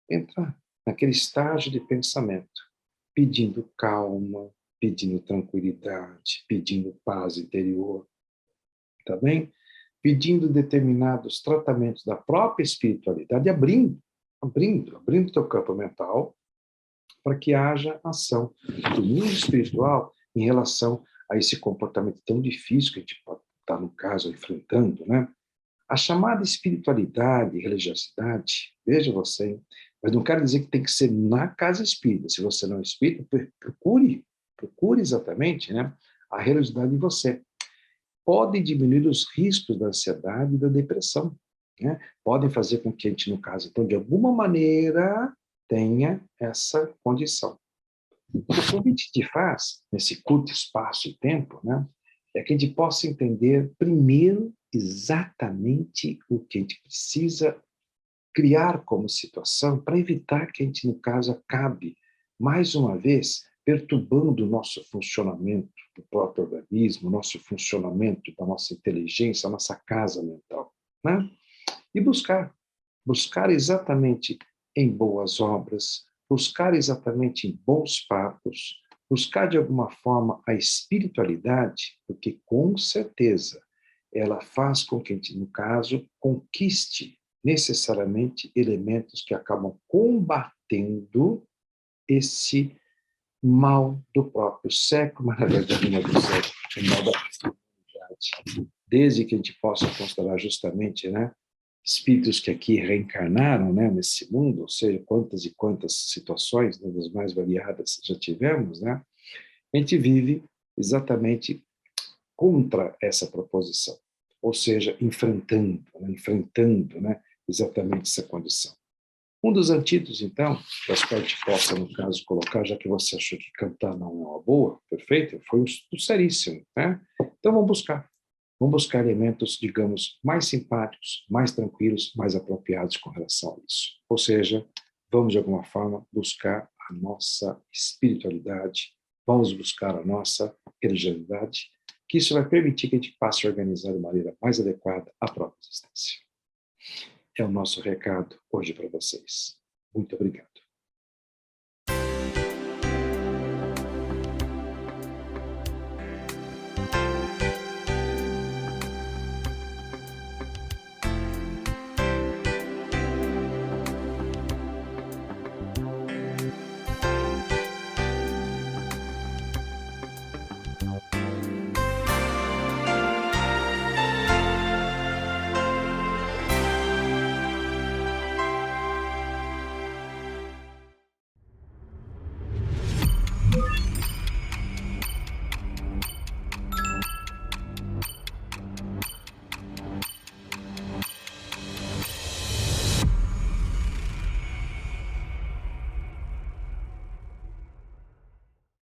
Entrar naquele estágio de pensamento, pedindo calma, pedindo tranquilidade, pedindo paz interior, tá bem? Pedindo determinados tratamentos da própria espiritualidade, abrindo teu campo mental, para que haja ação do mundo espiritual em relação a esse comportamento tão difícil que a gente pode estar, no caso, enfrentando, né? A chamada espiritualidade e religiosidade, veja você, hein? Mas não quero dizer que tem que ser na casa espírita. Se você não é espírita, procure exatamente, né, a religiosidade em você. Podem diminuir os riscos da ansiedade e da depressão, né? Podem fazer com que a gente, no caso, então, de alguma maneira, tenha essa condição. O convite que faz, nesse curto espaço e tempo, né, é que a gente possa entender, primeiro, exatamente o que a gente precisa criar como situação para evitar que a gente, no caso, acabe, mais uma vez, perturbando o nosso funcionamento do próprio organismo, o nosso funcionamento da nossa inteligência, a nossa casa mental, né? E buscar exatamente em boas obras, buscar exatamente em bons papos, buscar de alguma forma a espiritualidade, porque com certeza ela faz com que a gente, no caso, conquiste necessariamente elementos que acabam combatendo esse mal do próprio século, mas na verdade não é do século, é mal da humanidade. Desde que a gente possa considerar justamente, né, espíritos que aqui reencarnaram, né, nesse mundo, ou seja, quantas e quantas situações, né, das mais variadas já tivemos, né, a gente vive exatamente contra essa proposição, ou seja, enfrentando, né, exatamente essa condição. Um dos antídotos, então, das quais a gente possa, no caso, colocar, já que você achou que cantar não é uma boa, perfeito, foi o seríssimo, né? Então vamos buscar elementos, digamos, mais simpáticos, mais tranquilos, mais apropriados com relação a isso. Ou seja, vamos, de alguma forma, buscar a nossa espiritualidade, vamos buscar a nossa religiosidade, que isso vai permitir que a gente passe a organizar de maneira mais adequada a própria existência. É o nosso recado hoje para vocês. Muito obrigado.